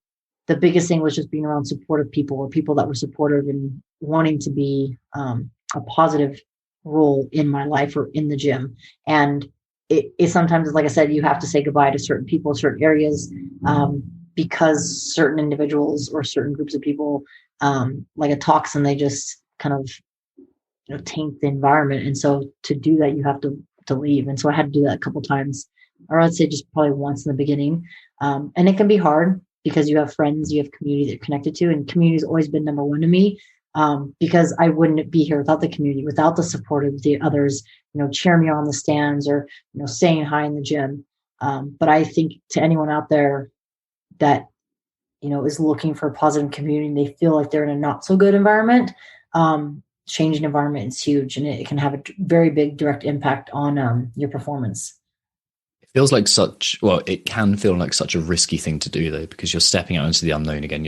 the biggest thing was just being around supportive people, or people that were supportive and wanting to be a positive role in my life or in the gym. And it sometimes, like I said, you have to say goodbye to certain people, certain areas, because certain individuals or certain groups of people, like a toxin, they just kind of taint the environment. And so to do that, you have to leave. And so I had to do that a couple times, or I'd say just probably once in the beginning. And it can be hard because you have friends, you have community that you're connected to, and community has always been number one to me. Because I wouldn't be here without the community, without the support of the others, cheering me on the stands or, saying hi in the gym. But I think to anyone out there that, is looking for a positive community and they feel like they're in a not so good environment, changing environment is huge, and it can have a very big direct impact on your performance. Feels like it can feel like such a risky thing to do, though, because you're stepping out into the unknown again.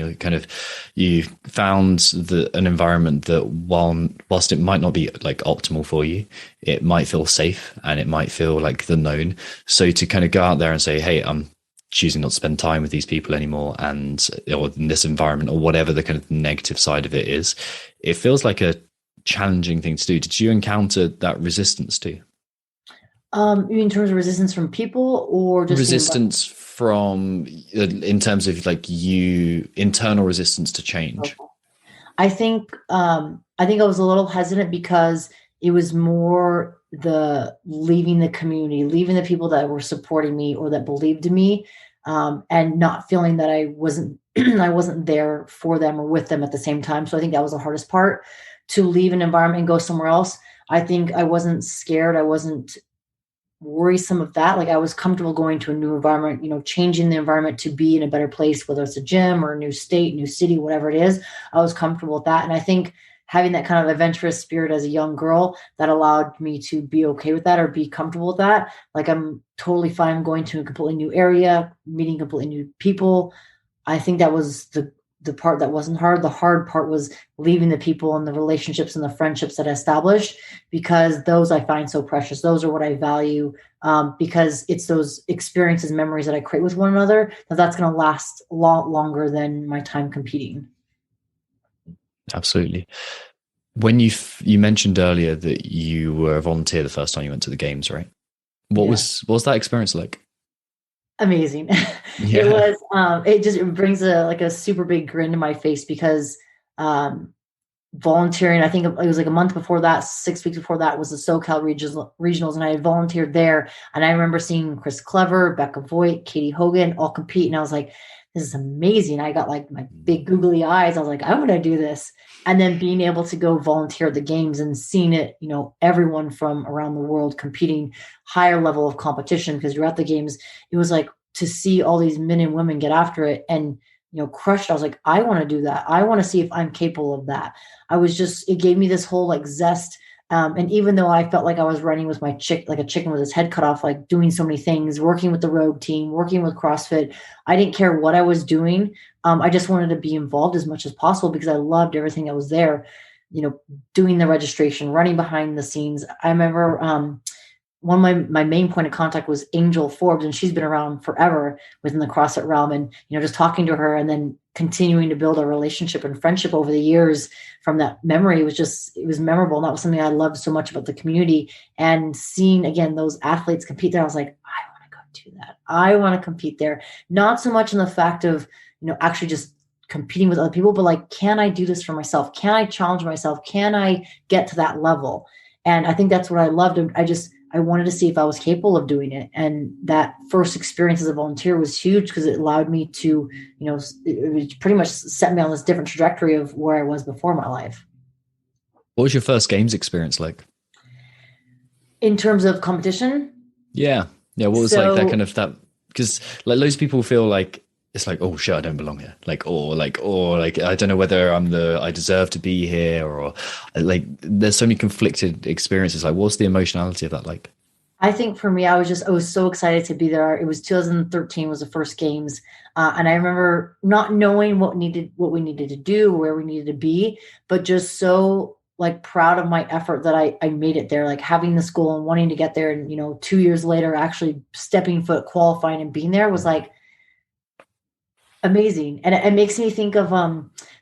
You found an environment that whilst it might not be like optimal for you, it might feel safe and it might feel like the known. So to kind of go out there and say, hey, I'm choosing not to spend time with these people anymore, or in this environment, or whatever the kind of negative side of it is, it feels like a challenging thing to do. Did you encounter that resistance too? In terms of resistance from people, or just resistance from, in terms of internal resistance to change? Okay. I think I was a little hesitant because it was more the leaving the community, leaving the people that were supporting me or that believed in me, and not feeling that I wasn't there for them or with them at the same time. So I think that was the hardest part, to leave an environment and go somewhere else. I think I wasn't scared. I wasn't worrisome of that. Like, I was comfortable going to a new environment, changing the environment to be in a better place, whether it's a gym or a new state, new city, whatever it is. I was comfortable with that. And I think having that kind of adventurous spirit as a young girl, that allowed me to be okay with that or be comfortable with that. Like, I'm totally fine going to a completely new area, meeting completely new people. I think that was the part that wasn't hard. The hard part was leaving the people and the relationships and the friendships that I established, because those I find so precious. Those are what I value, because it's those experiences, memories that I create with one another, that's going to last a lot longer than my time competing. Absolutely. When you mentioned earlier that you were a volunteer the first time you went to the games, right? What was that experience like? Amazing. Yeah. It was, it brings a super big grin to my face, because volunteering, I think it was like a month before that, 6 weeks before that, was the SoCal regionals. And I had volunteered there. And I remember seeing Chris Clever, Becca Voigt, Katie Hogan all compete. And I was like, this is amazing. I got like my big googly eyes. I was like, how would I do this? And then being able to go volunteer at the games and seeing it, everyone from around the world competing, higher level of competition, because you're at the games. It was like to see all these men and women get after it and, crushed. I was like, I want to do that. I want to see if I'm capable of that. It gave me this whole like zest. And even though I felt like I was running with like a chicken with his head cut off, like doing so many things, working with the Rogue team, working with CrossFit, I didn't care what I was doing. I just wanted to be involved as much as possible because I loved everything that was there, doing the registration, running behind the scenes. I remember, one of my main point of contact was Angel Forbes, and she's been around forever within the CrossFit realm. And, just talking to her and then continuing to build a relationship and friendship over the years from that memory it was memorable. And that was something I loved so much about the community, and seeing again, those athletes compete there. I was like, I want to go do that. I want to compete there. Not so much in the fact of, actually just competing with other people, but like, can I do this for myself? Can I challenge myself? Can I get to that level? And I think that's what I loved. I wanted to see if I was capable of doing it. And that first experience as a volunteer was huge because it allowed me to, it pretty much set me on this different trajectory of where I was before my life. What was your first games experience like? In terms of competition? Yeah. Yeah. What was like that kind of that? Because like loads of people feel like it's like, oh shit, I don't belong here. Or I don't know whether I deserve to be here, or like there's so many conflicted experiences. Like, what's the emotionality of that like? I think for me, I was so excited to be there. It was 2013 was the first games. And I remember not knowing what we needed to do, where we needed to be, but just so like proud of my effort that I made it there, like having this goal and wanting to get there. And, 2 years later, actually stepping foot, qualifying and being there was like, amazing. And it makes me think of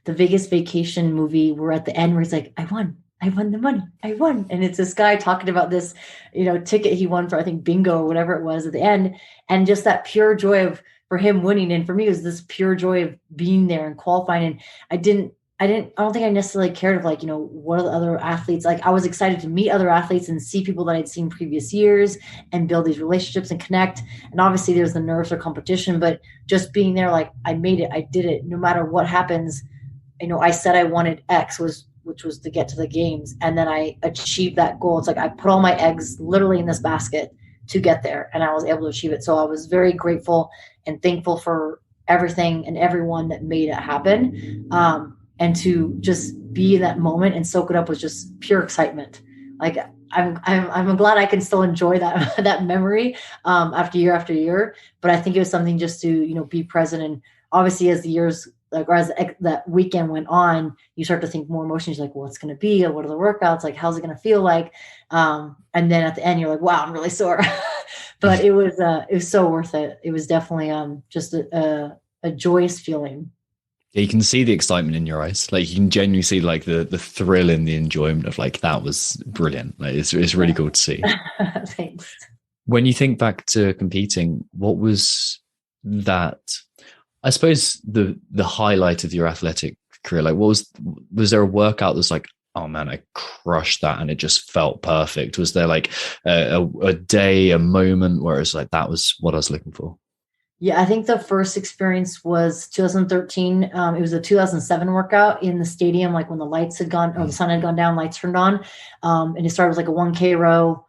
the Vegas Vacation movie where at the end where he's like, I won the money. I won. And it's this guy talking about this, ticket he won for, I think, bingo or whatever it was at the end. And just that pure joy for him winning. And for me, it was this pure joy of being there and qualifying. And I don't think I necessarily cared of like, what are the other athletes? Like I was excited to meet other athletes and see people that I'd seen previous years and build these relationships and connect. And obviously there's the nerves or competition, but just being there, like I made it, I did it. No matter what happens, I said I wanted X which was to get to the games. And then I achieved that goal. It's like, I put all my eggs literally in this basket to get there and I was able to achieve it. So I was very grateful and thankful for everything and everyone that made it happen. And to just be in that moment and soak it up was just pure excitement. Like I'm glad I can still enjoy that memory after year. But I think it was something just to be present. And obviously, as the years as that weekend went on, you start to think more emotions. Like, well, what's going to be? What are the workouts? Like, how's it going to feel like? And then at the end, you're like, wow, I'm really sore. But it was so worth it. It was definitely just a joyous feeling. Yeah, you can see the excitement in your eyes. Like you can genuinely see like the thrill and the enjoyment of like, that was brilliant. Like it's really cool to see. Thanks. When you think back to competing, what was that? I suppose the highlight of your athletic career, like was there a workout that's like, oh man, I crushed that and it just felt perfect? Was there like a day, a moment where it's like, that was what I was looking for? Yeah, I think the first experience was 2013. It was a 2007 workout in the stadium, like when the lights had gone, or the sun had gone down, lights turned on. And it started with like a 1K row,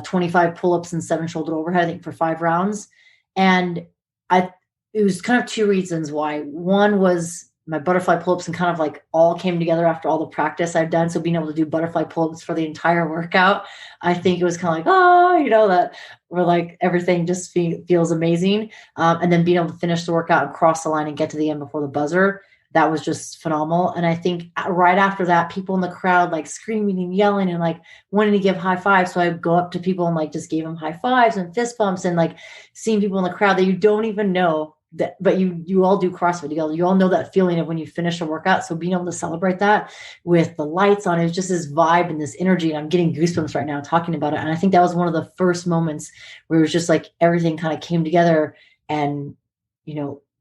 25 pull-ups and 7 shoulder overhead, I think for 5 rounds. And it was kind of 2 reasons why. One was my butterfly pull-ups and kind of like all came together after all the practice I've done. So being able to do butterfly pull-ups for the entire workout, I think it was kind of like, that where like everything just feels amazing. And then being able to finish the workout and cross the line and get to the end before the buzzer, that was just phenomenal. And I think right after that, people in the crowd like screaming and yelling and like wanting to give high fives. So I would go up to people and like just gave them high fives and fist bumps and like seeing people in the crowd that you don't even know. But you all do CrossFit together. You all know that feeling of when you finish a workout. So being able to celebrate that with the lights on, it was just this vibe and this energy. And I'm getting goosebumps right now talking about it. And I think that was one of the first moments where it was just like everything kind of came together and,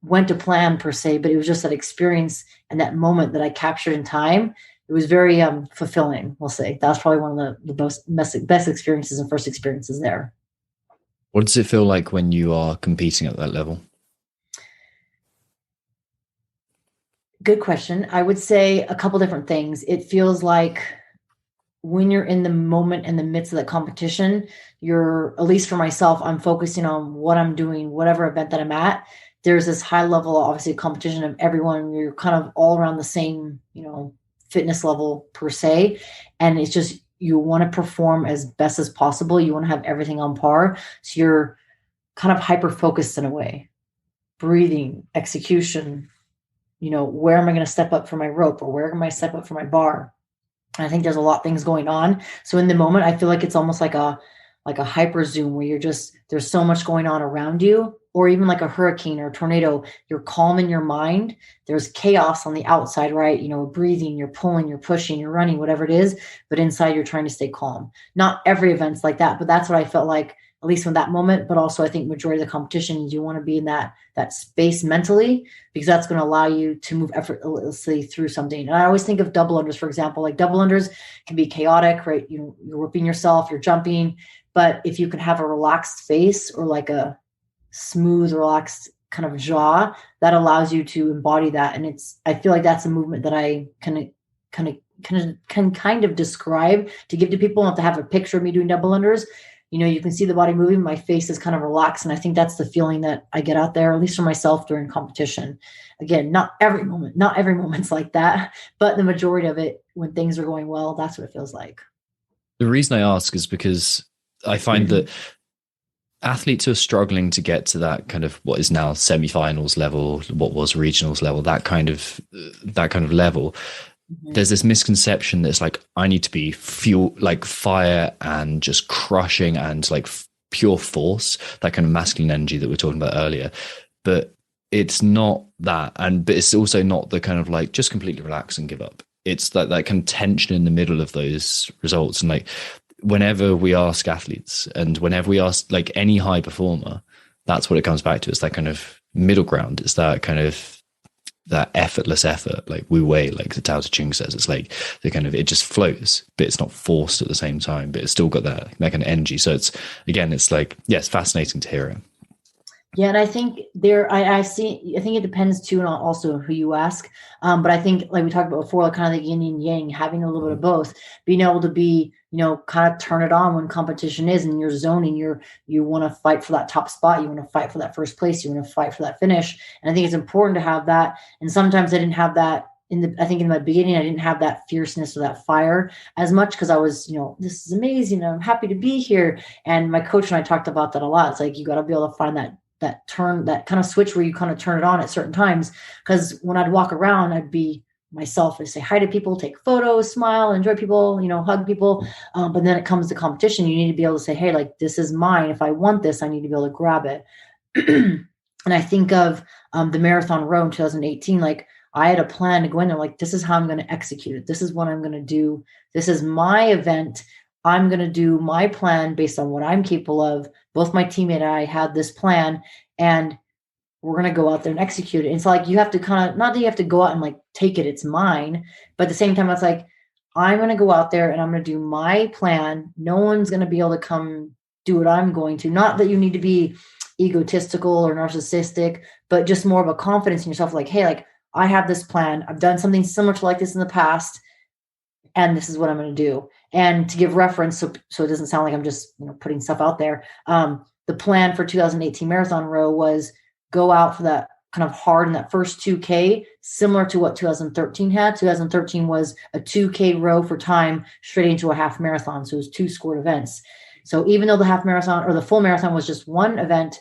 went to plan per se, but it was just that experience and that moment that I captured in time. It was very fulfilling, we'll say. That was probably one of the best experiences and first experiences there. What does it feel like when you are competing at that level? Good question. I would say a couple different things. It feels like when you're in the moment, in the midst of the competition, at least for myself, I'm focusing on what I'm doing, whatever event that I'm at. There's this high level, obviously, competition of everyone. You're kind of all around the same, fitness level per se. And it's just, you want to perform as best as possible. You want to have everything on par. So you're kind of hyper-focused in a way. Breathing, execution, where am I going to step up for my rope, or where am I step up for my bar? And I think there's a lot of things going on. So in the moment, I feel like it's almost like a hyper zoom where there's so much going on around you, or even like a hurricane or a tornado. You're calm in your mind. There's chaos on the outside, right? Breathing, you're pulling, you're pushing, you're running, whatever it is. But inside, you're trying to stay calm. Not every event's like that, but that's what I felt like, at least in that moment. But also, I think majority of the competition, you want to be in that space mentally, because that's going to allow you to move effortlessly through something. And I always think of double unders, for example. Like double unders can be chaotic, right? You're whipping yourself, you're jumping. But if you can have a relaxed face, or like a smooth, relaxed kind of jaw, that allows you to embody that. And I feel like that's a movement that I can kind of describe to give to people. Not to have a picture of me doing double unders. You can see the body moving. My face is kind of relaxed. And I think that's the feeling that I get out there, at least for myself, during competition. Again, not every moment's like that, but the majority of it, when things are going well, that's what it feels like. The reason I ask is because I find that athletes who are struggling to get to that kind of what is now semifinals level, what was regionals level, that kind of level, there's this misconception that's like, I need to be like fire and just crushing and like pure force, that kind of masculine energy that we were talking about earlier. But it's not that. But it's also not the kind of like just completely relax and give up. It's that kind of tension in the middle of those results. And like, whenever we ask athletes, and whenever we ask like any high performer, that's what it comes back to. It's that kind of middle ground. It's that kind of that effortless effort, like Wu Wei, like the Tao Te Ching says. It's like the kind of, it just flows, but it's not forced at the same time, but it's still got that kind of energy. So it's like, yes, fascinating to hear it. Yeah, and I think I think it depends too, and also who you ask. But I think, like we talked about before, like kind of the yin and yang, having a little bit of both, being able to be, kind of turn it on when competition is, and you're zoning. You want to fight for that top spot. You want to fight for that first place. You want to fight for that finish. And I think it's important to have that. And sometimes I didn't have that I think in my beginning, I didn't have that fierceness or that fire as much, because I was, this is amazing. I'm happy to be here. And my coach and I talked about that a lot. It's like, you got to be able to find that turn, that kind of switch where you kind of turn it on at certain times. Because when I'd walk around, I'd be myself, and say hi to people, take photos, smile, enjoy people, hug people. But then it comes to competition. You need to be able to say, hey, like, this is mine. If I want this, I need to be able to grab it. And I think of the marathon row in 2018, like, I had a plan to go in there, like, this is how I'm going to execute it. This is what I'm going to do. This is my event. I'm going to do my plan based on what I'm capable of. Both my teammate and I had this plan, and we're going to go out there and execute it. And it's like, you have to kind of, not that you have to go out and like take it, it's mine, but at the same time, it's like, I'm going to go out there and I'm going to do my plan. No one's going to be able to come do what I'm going to. Not that you need to be egotistical or narcissistic, but just more of a confidence in yourself. Like, hey, like, I have this plan. I've done something similar to like this in the past, and this is what I'm going to do. And to give reference, so it doesn't sound like I'm just putting stuff out there. The plan for 2018 marathon row was go out for that kind of hard in that first 2K, similar to what 2013 had. 2013 was a 2K row for time straight into a half marathon. So it was 2 scored events. So even though the half marathon or the full marathon was just one event,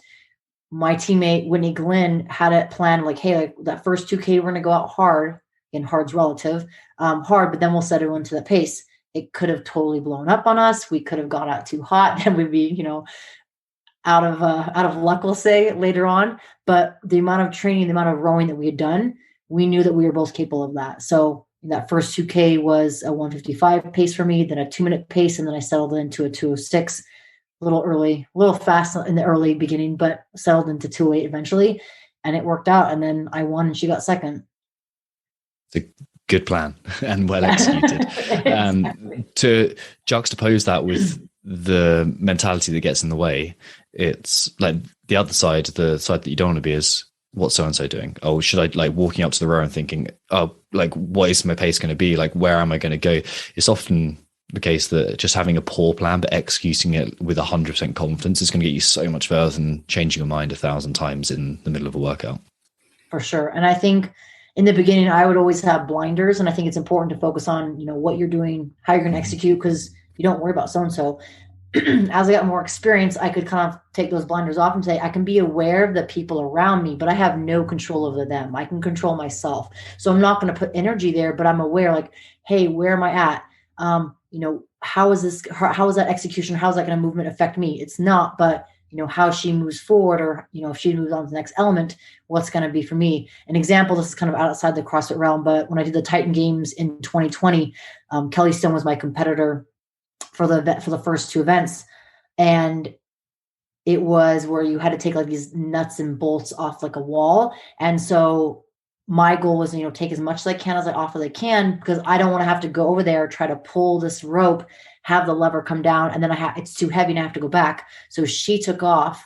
my teammate Whitney Glenn had it planned like, hey, like that first 2K, we're going to go out hard. And hard's relative, hard, but then we'll set everyone to the pace. It could have totally blown up on us. We could have gone out too hot, and we'd be, out of luck, we'll say, later on. But the amount of training, the amount of rowing that we had done, we knew that we were both capable of that. So that first 2K was a 1:55 pace for me, then a 2-minute pace, and then I settled into a 2:06. A little early, a little fast in the early beginning, but settled into 2:08 eventually, and it worked out. And then I won, and she got second. It's a good plan and well executed. To juxtapose that with the mentality that gets in the way, it's like the other side, the side that you don't want to be, is what's so-and-so doing? Oh, should I, like, walking up to the row and thinking, oh, like, what is my pace going to be? Like, where am I going to go? It's often the case that just having a poor plan but executing it with 100% confidence is going to get you so much further than changing your mind 1,000 times in the middle of a workout. For sure. And I think in the beginning, I would always have blinders, and I think it's important to focus on, what you're doing, how you're going to execute, because you don't worry about so-and-so. As I got more experience, I could kind of take those blinders off and say, I can be aware of the people around me, but I have no control over them. I can control myself. So I'm not going to put energy there, but I'm aware, like, hey, where am I at? How is that execution? How is that going to movement affect me? It's not, but how she moves forward, or, if she moves on to the next element, what's going to be for me. An example, this is kind of outside the CrossFit realm, but when I did the Titan Games in 2020, Kelly Stone was my competitor for the first 2 events. And it was where you had to take like these nuts and bolts off like a wall. And so my goal was, take as much as I can as I can, because I don't want to have to go over there, try to pull this rope, have the lever come down, and then it's too heavy and I have to go back. So she took off,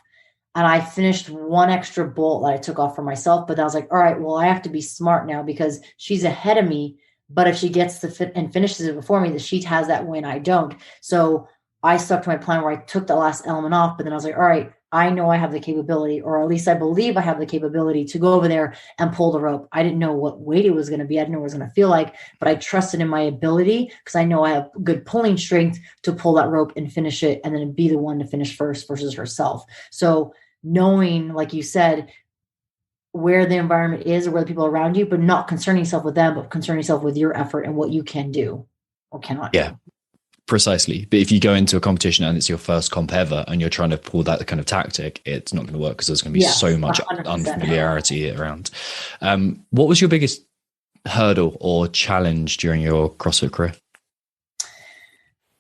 and I finished one extra bolt that I took off for myself. But I was like, all right, well, I have to be smart now because she's ahead of me. But if she gets the fit and finishes it before me, the she has that win, I don't. So I stuck to my plan where I took the last element off, but then I was like, all right, I know I have the capability, or at least I believe I have the capability to go over there and pull the rope. I didn't know what weight it was going to be. I didn't know what it was going to feel like, but I trusted in my ability because I know I have good pulling strength to pull that rope and finish it, and then be the one to finish first versus herself. So knowing, like you said, where the environment is or where the people around you, but not concerning yourself with them, but concerning yourself with your effort and what you can do or cannot do. Precisely. But if you go into a competition and it's your first comp ever and you're trying to pull that kind of tactic, it's not going to work because there's going to be so much 100%. Unfamiliarity around. What was your biggest hurdle or challenge during your CrossFit career?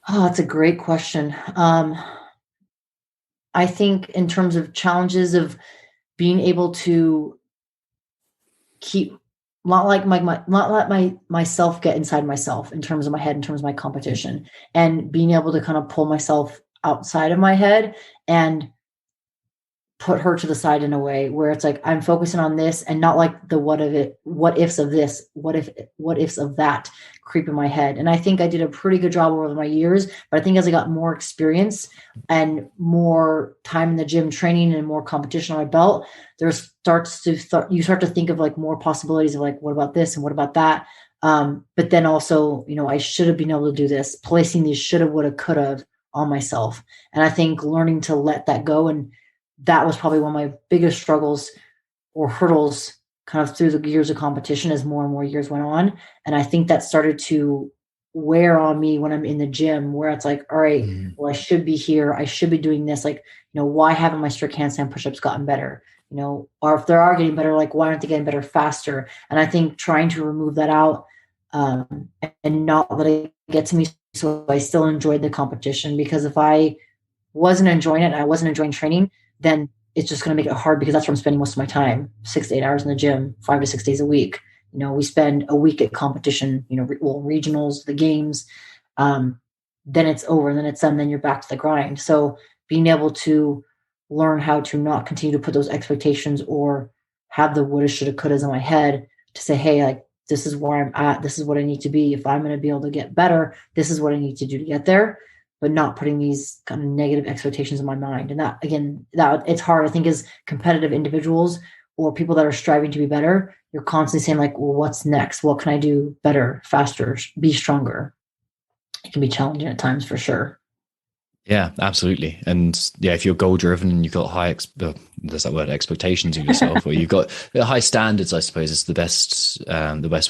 Oh, that's a great question. I think in terms of challenges of being able to not let myself get inside myself in terms of my head, in terms of my competition, and being able to kind of pull myself outside of my head and put her to the side in a way where it's like, I'm focusing on this and not like the what ifs of this, what ifs of that creep in my head. And I think I did a pretty good job over my years, but I think as I got more experience and more time in the gym training and more competition on my belt, you start to think of like more possibilities of like, what about this and what about that? But then also, I should have been able to do this, placing these shoulda, woulda, coulda on myself. And I think learning to let that go, and that was probably one of my biggest struggles or hurdles kind of through the years of competition as more and more years went on. And I think that started to wear on me when I'm in the gym, where it's like, all right, well, I should be here. I should be doing this. Like, why haven't my strict handstand pushups gotten better? Or if they are getting better, like, why aren't they getting better faster? And I think trying to remove that out and not let it get to me, so I still enjoyed the competition. Because if I wasn't enjoying it and I wasn't enjoying training, then it's just going to make it hard, because that's where I'm spending most of my time, 6 to 8 hours in the gym, 5 to 6 days a week. We spend a week at competition, regionals, the games, then it's over, and then it's done, then you're back to the grind. So being able to learn how to not continue to put those expectations or have the woulda, shoulda, couldas in my head to say, hey, like, this is where I'm at. This is what I need to be. If I'm going to be able to get better, this is what I need to do to get there. But not putting these kind of negative expectations in my mind. And that, again, it's hard. I think as competitive individuals or people that are striving to be better, you're constantly saying like, well, what's next? What can I do better, faster, be stronger? It can be challenging at times for sure. Yeah, absolutely. And if you're goal driven and you've got high, there's that word, expectations of yourself, or you've got high standards, I suppose is the best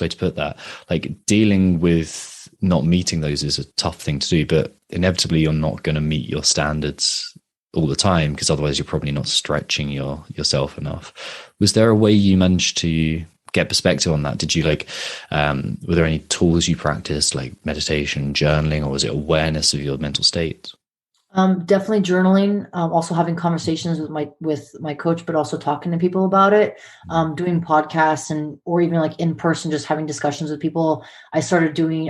way to put that. Like, dealing with not meeting those is a tough thing to do, but inevitably you're not going to meet your standards all the time, because otherwise you're probably not stretching yourself enough. Was there a way you managed to get perspective on that? Did you were there any tools you practiced, like meditation, journaling, or was it awareness of your mental state? Definitely journaling, also having conversations with my coach, but also talking to people about it, doing podcasts or even like in person, just having discussions with people. I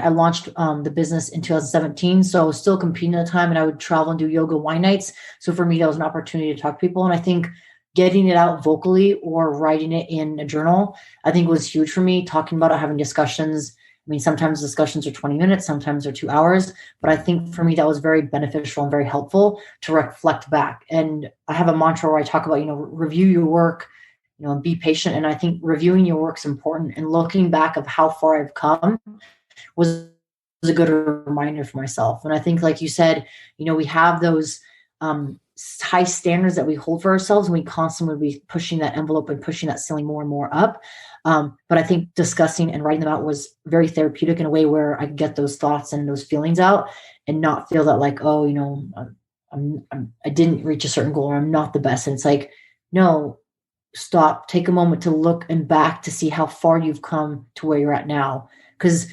launched the business in 2017. So I was still competing at the time, and I would travel and do yoga wine nights. So for me, that was an opportunity to talk to people. And I think getting it out vocally or writing it in a journal, I think was huge for me, talking about it, having discussions. mean, sometimes discussions are 20 minutes, sometimes they're 2 hours, but I think for me, that was very beneficial and very helpful to reflect back. And I have a mantra where I talk about, review your work, and be patient. And I think reviewing your work is important, and looking back of how far I've come was a good reminder for myself. And I think, like you said, we have those high standards that we hold for ourselves, and we constantly be pushing that envelope and pushing that ceiling more and more up. But I think discussing and writing them out was very therapeutic in a way where I could get those thoughts and those feelings out and not feel that like, oh, I didn't reach a certain goal, or I'm not the best. And it's like, no, stop, take a moment to look and back to see how far you've come to where you're at now. Because,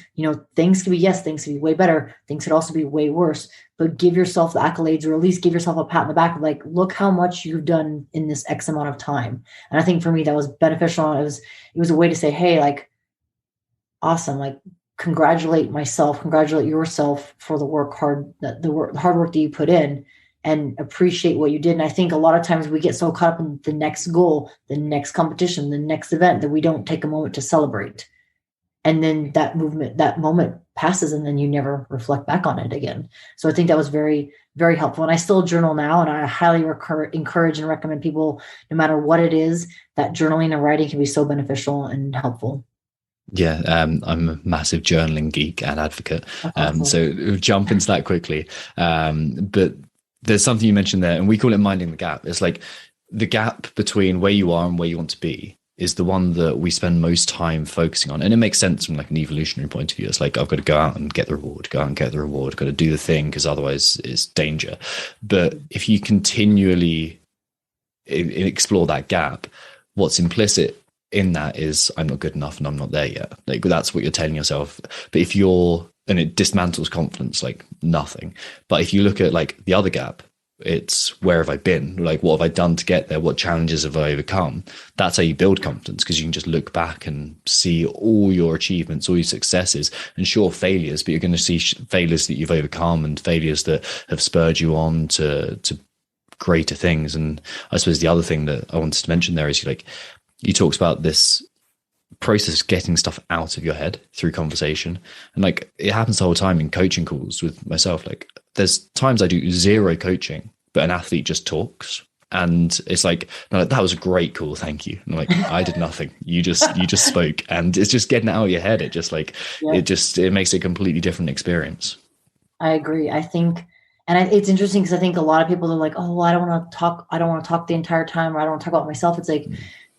things can be way better. Things could also be way worse, but give yourself the accolades, or at least give yourself a pat on the back of like, look how much you've done in this X amount of time. And I think for me, that was beneficial. It was a way to say, hey, like, awesome. Like, congratulate yourself for the hard work that you put in, and appreciate what you did. And I think a lot of times we get so caught up in the next goal, the next competition, the next event, that we don't take a moment to celebrate. And then that moment passes, and then you never reflect back on it again. So I think that was very, very helpful. And I still journal now, and I highly encourage and recommend people, no matter what it is, that journaling and writing can be so beneficial and helpful. Yeah, I'm a massive journaling geek and advocate. So we'll jump into that quickly. But there's something you mentioned there, and we call it minding the gap. It's like the gap between where you are and where you want to be is the one that we spend most time focusing on. And it makes sense from like an evolutionary point of view. It's like, I've got to go out and get the reward, got to do the thing, because otherwise it's danger. But if you continually explore that gap, what's implicit in that is, I'm not good enough and I'm not there yet. Like, that's what you're telling yourself. But and it dismantles confidence like nothing. But if you look at like the other gap, it's, where have I been? Like, what have I done to get there? What challenges have I overcome? That's how you build confidence, because you can just look back and see all your achievements, all your successes, and sure, failures, but you're going to see failures that you've overcome and failures that have spurred you on to greater things. And I suppose the other thing that I wanted to mention there is, you talked about this process of getting stuff out of your head through conversation, and like, it happens the whole time in coaching calls with myself. Like, there's times I do zero coaching, but an athlete just talks, and it's like, no, that was a great call, thank you. And I'm like, I did nothing, you just spoke, and it's just getting it out of your head. It just like, it makes it a completely different experience. I agree. I think, and it's interesting, because I think a lot of people are like, oh, well, I don't want to talk the entire time, or I don't want to talk about myself. It's like,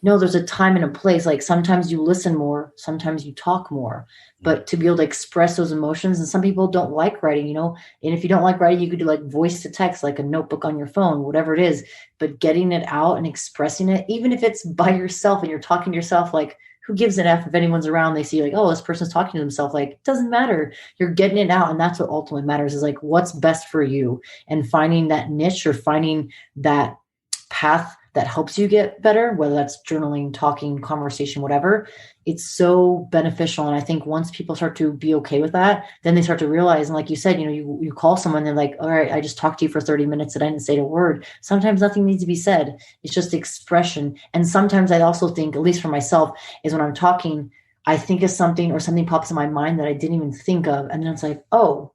no, there's a time and a place. Like, sometimes you listen more, sometimes you talk more, but to be able to express those emotions. And some people don't like writing, and if you don't like writing, you could do like voice to text, like a notebook on your phone, whatever it is, but getting it out and expressing it, even if it's by yourself and you're talking to yourself, like, who gives an F if anyone's around, they see like, oh, this person's talking to themselves. Like, it doesn't matter. You're getting it out. And that's what ultimately matters, is like, what's best for you, and finding that niche, or finding that path that helps you get better, whether that's journaling, talking, conversation, whatever. It's so beneficial. And I think once people start to be okay with that, then they start to realize, and like you said, you call someone, they're like, all right, I just talked to you for 30 minutes and I didn't say a word. Sometimes nothing needs to be said. It's just expression. And sometimes I also think, at least for myself, is when I'm talking, I think of something, or something pops in my mind that I didn't even think of. And then it's like, oh,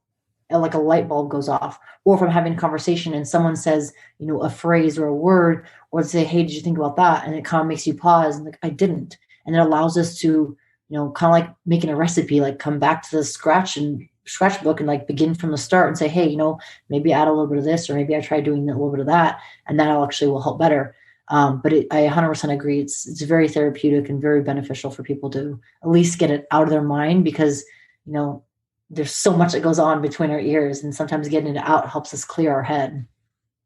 like a light bulb goes off. Or if I'm having a conversation and someone says, a phrase or a word, or say, hey, did you think about that? And it kind of makes you pause, and like, I didn't. And it allows us to, kind of like making a recipe, like come back to the scratchbook and like begin from the start and say, hey, maybe add a little bit of this, or maybe I try doing a little bit of that, and that actually will help better. But I 100% agree. It's very therapeutic and very beneficial for people to at least get it out of their mind, because, there's so much that goes on between our ears, and sometimes getting it out helps us clear our head.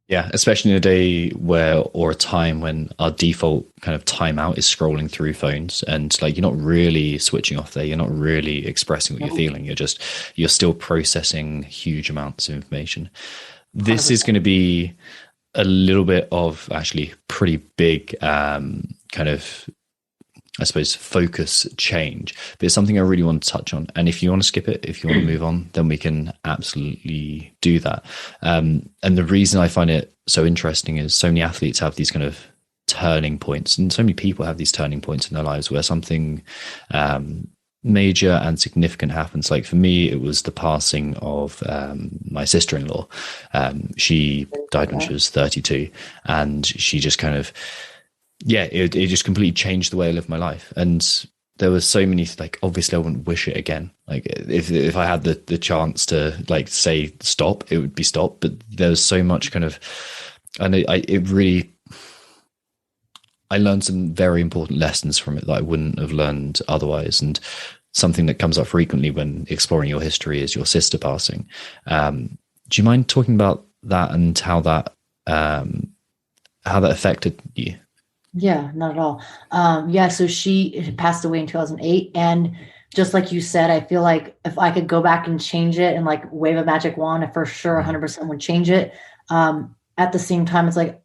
Yeah, especially in a day or a time when our default kind of timeout is scrolling through phones, and like, you're not really switching off there. You're not really expressing what you're feeling. You're still processing huge amounts of information. This 100%. Is going to be a little bit of actually pretty big kind of, I suppose, focus change, but it's something I really want to touch on. And if you want to skip it, if you want to move on, then we can absolutely do that. And the reason I find it so interesting is so many athletes have these kind of turning points, and so many people have these turning points in their lives where something major and significant happens. Like for me, it was the passing of my sister-in-law. She died when she was 32, and she just kind of, it just completely changed the way I lived my life. And there was so many, like, obviously I wouldn't wish it again. Like if I had the chance to like say stop, it would be stop. But there was so much kind of, and I learned some very important lessons from it that I wouldn't have learned otherwise. And something that comes up frequently when exploring your history is your sister passing. Do you mind talking about that and how that affected you? Yeah, not at all. So she passed away in 2008. And just like you said, I feel like if I could go back and change it and like wave a magic wand, I for sure 100% would change it. At the same time, it's like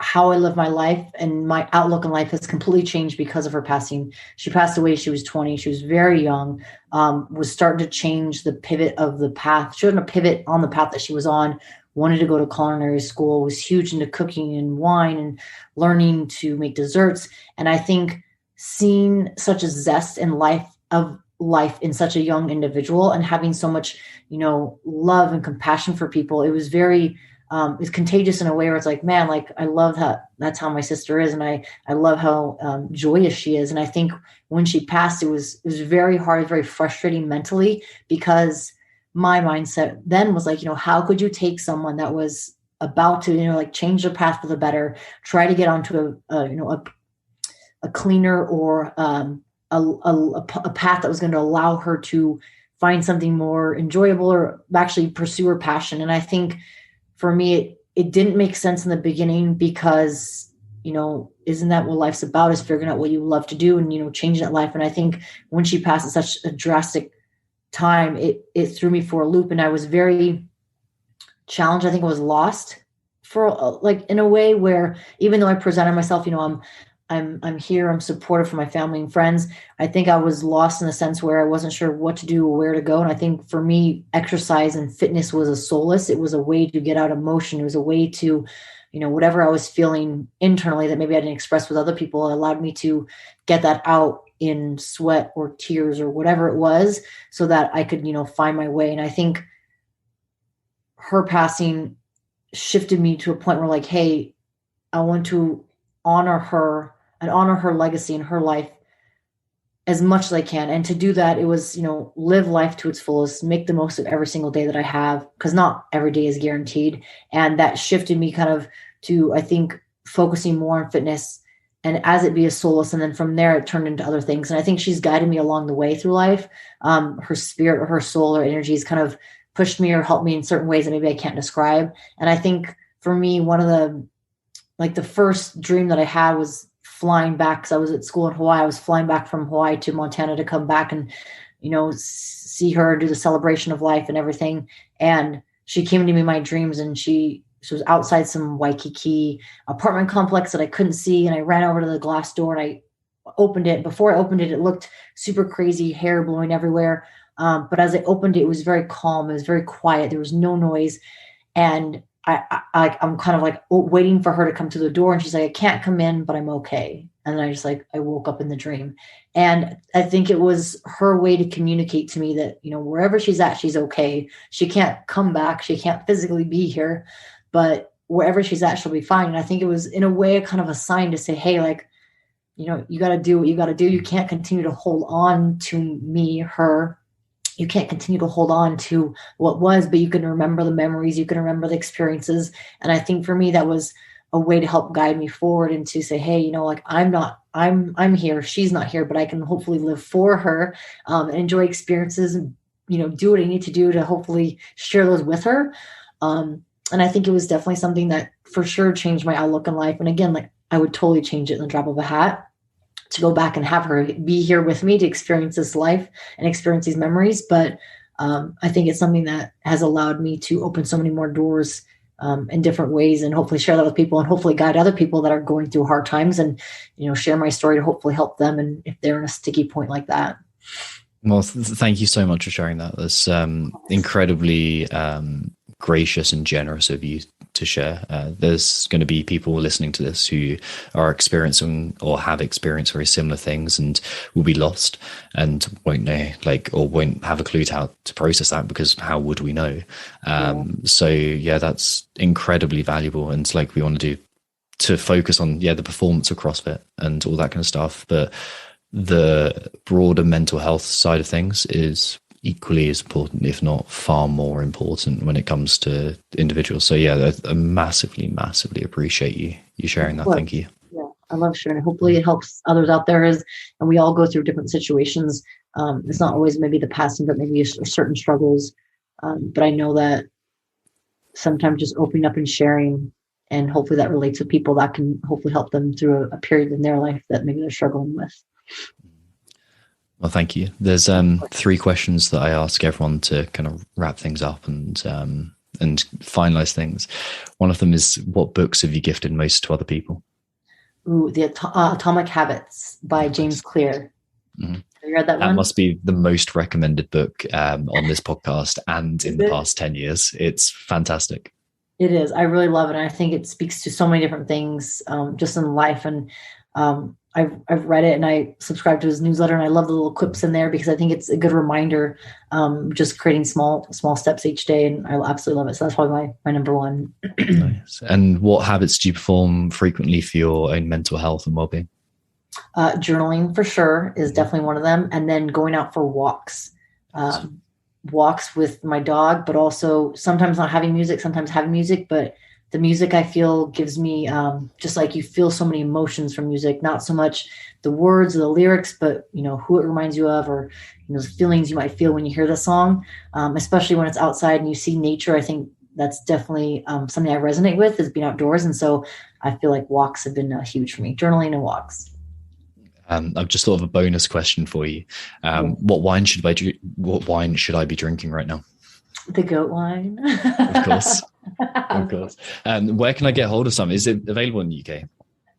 how I live my life and my outlook in life has completely changed because of her passing. She passed away. She was 20. She was very young, was starting to change the pivot of the path. She wasn't a pivot on the path that she was on, wanted to go to culinary school, was huge into cooking and wine and learning to make desserts. And I think seeing such a zest in life in such a young individual and having so much, love and compassion for people, it was very, it's contagious in a way where it's like, man, like I love that's how my sister is. And I love how joyous she is. And I think when she passed, it was very hard, very frustrating mentally, because my mindset then was like, how could you take someone that was about to, like change their path for the better, try to get onto a cleaner or a path that was going to allow her to find something more enjoyable or actually pursue her passion. And I think for me, it didn't make sense in the beginning because, isn't that what life's about, is figuring out what you love to do and, changing that life. And I think when she passed at such a drastic time, it threw me for a loop, and I was very challenged. I think I was lost for like in a way where even though I presented myself, I'm here, I'm supportive for my family and friends, I think I was lost in the sense where I wasn't sure what to do or where to go. And I think for me, exercise and fitness was a solace. It was a way to get out emotion. It was a way to, whatever I was feeling internally that maybe I didn't express with other people, it allowed me to get that out in sweat or tears or whatever it was, so that I could, find my way. And I think her passing shifted me to a point where like, hey, I want to honor her and honor her legacy and her life as much as I can. And to do that, it was, live life to its fullest, make the most of every single day that I have, because not every day is guaranteed. And that shifted me kind of to, I think, focusing more on fitness and as it be a solace. And then from there, it turned into other things. And I think she's guided me along the way through life. Her spirit or her soul or energy has kind of pushed me or helped me in certain ways that maybe I can't describe. And I think for me, one of the first dream that I had was flying back, because I was at school in Hawaii. I was flying back from Hawaii to Montana to come back and, see her do the celebration of life and everything. And she came to me in my dreams, and she was outside some Waikiki apartment complex that I couldn't see. And I ran over to the glass door and I opened it. Before I opened it, it looked super crazy, hair blowing everywhere. But as I opened it, it was very calm. It was very quiet. There was no noise. And I'm kind of like waiting for her to come to the door, and she's like, I can't come in, but I'm okay. And then I woke up in the dream. And I think it was her way to communicate to me that, wherever she's at, she's okay. She can't come back. She can't physically be here, but wherever she's at, she'll be fine. And I think it was in a way, kind of a sign to say, hey, like, you got to do what you got to do. You can't continue to hold on to her. You can't continue to hold on to what was, but you can remember the memories, you can remember the experiences. And I think for me, that was a way to help guide me forward and to say, hey, like I'm here, she's not here, but I can hopefully live for her, and enjoy experiences and, do what I need to do to hopefully share those with her. And I think it was definitely something that for sure changed my outlook in life. And again, like I would totally change it in the drop of a hat to go back and have her be here with me to experience this life and experience these memories. But I think it's something that has allowed me to open so many more doors in different ways, and hopefully share that with people, and hopefully guide other people that are going through hard times, and, share my story to hopefully help them. And if they're in a sticky point like that. Well, thank you so much for sharing that. That's incredibly gracious and generous of you to share. There's going to be people listening to this who are experiencing or have experienced very similar things and will be lost and won't know, or won't have a clue to how to process that, because how would we know? So yeah, that's incredibly valuable. And we want to focus on, the performance of CrossFit and all that kind of stuff. But the broader mental health side of things is equally as important, if not far more important, when it comes to individuals. So yeah, I massively appreciate you sharing that. Thank you. Yeah, I love sharing. Hopefully it helps others out there, and we all go through different situations. It's not always maybe the past, but maybe certain struggles. But I know that sometimes just opening up and sharing, and hopefully that relates to people that can hopefully help them through a period in their life that maybe they're struggling with. Well, thank you. There's 3 questions that I ask everyone to kind of wrap things up and finalize things. One of them is, what books have you gifted most to other people? Ooh, the Atomic Habits by James Clear. Mm-hmm. Have you read that one? That must be the most recommended book on this podcast and in the past 10 years. It's fantastic. It is. I really love it. And I think it speaks to so many different things just in life. And I've read it, and I subscribe to his newsletter, and I love the little quips in there because I think it's a good reminder, just creating small steps each day. And I absolutely love it. So that's probably my number one. Nice. And what habits do you perform frequently for your own mental health and well-being? Journaling for sure is definitely one of them. And then going out for walks, walks with my dog, but also sometimes not having music, sometimes having music, but the music I feel gives me, just like you feel so many emotions from music, not so much the words or the lyrics, but who it reminds you of, or the feelings you might feel when you hear the song, especially when it's outside and you see nature. I think that's definitely something I resonate with, is being outdoors. And so I feel like walks have been huge for me, journaling and walks. I've just thought of a bonus question for you. What wine should I be drinking right now? The goat wine. Of course. Of course. Where can I get hold of some? Is it available in the UK?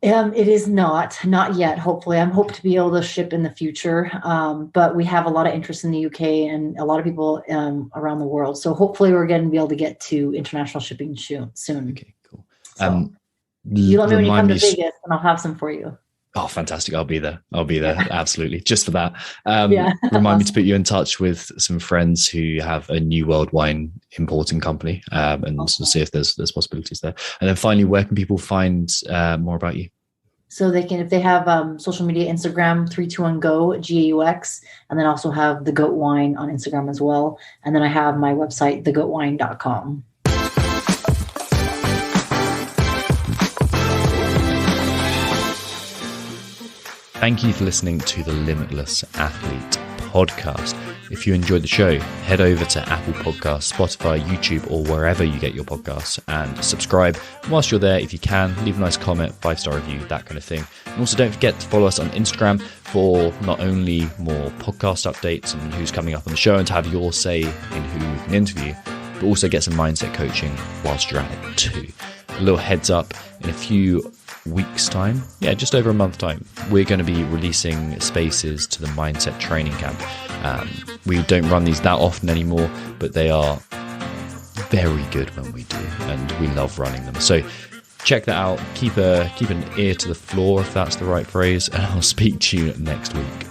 It is not yet. Hopefully, I'm hoping to be able to ship in the future. But we have a lot of interest in the UK and a lot of people around the world. So hopefully we're going to be able to get to international shipping soon. Okay, cool. So you let me when you come to Vegas, and I'll have some for you. Oh, fantastic. I'll be there. Absolutely. Just for that. Remind me to put you in touch with some friends who have a New World wine importing company, and see if there's possibilities there. And then finally, where can people find more about you? So they can, if they have social media, Instagram, 321GO, GAUX, and then also have The Goat Wine on Instagram as well. And then I have my website, thegoatwine.com. Thank you for listening to the Limitless Athlete podcast. If you enjoyed the show, head over to Apple Podcasts, Spotify, YouTube, or wherever you get your podcasts and subscribe. Whilst you're there, if you can, leave a nice comment, 5-star review, that kind of thing. And also don't forget to follow us on Instagram for not only more podcast updates and who's coming up on the show and to have your say in who we can interview, but also get some mindset coaching whilst you're at it too. A little heads up, in a few weeks time, just over a month time, we're going to be releasing spaces to the Mindset Training Camp. We don't run these that often anymore, but they are very good when we do, and we love running them. So check that out. Keep an ear to the floor, if that's the right phrase, and I'll speak to you next week.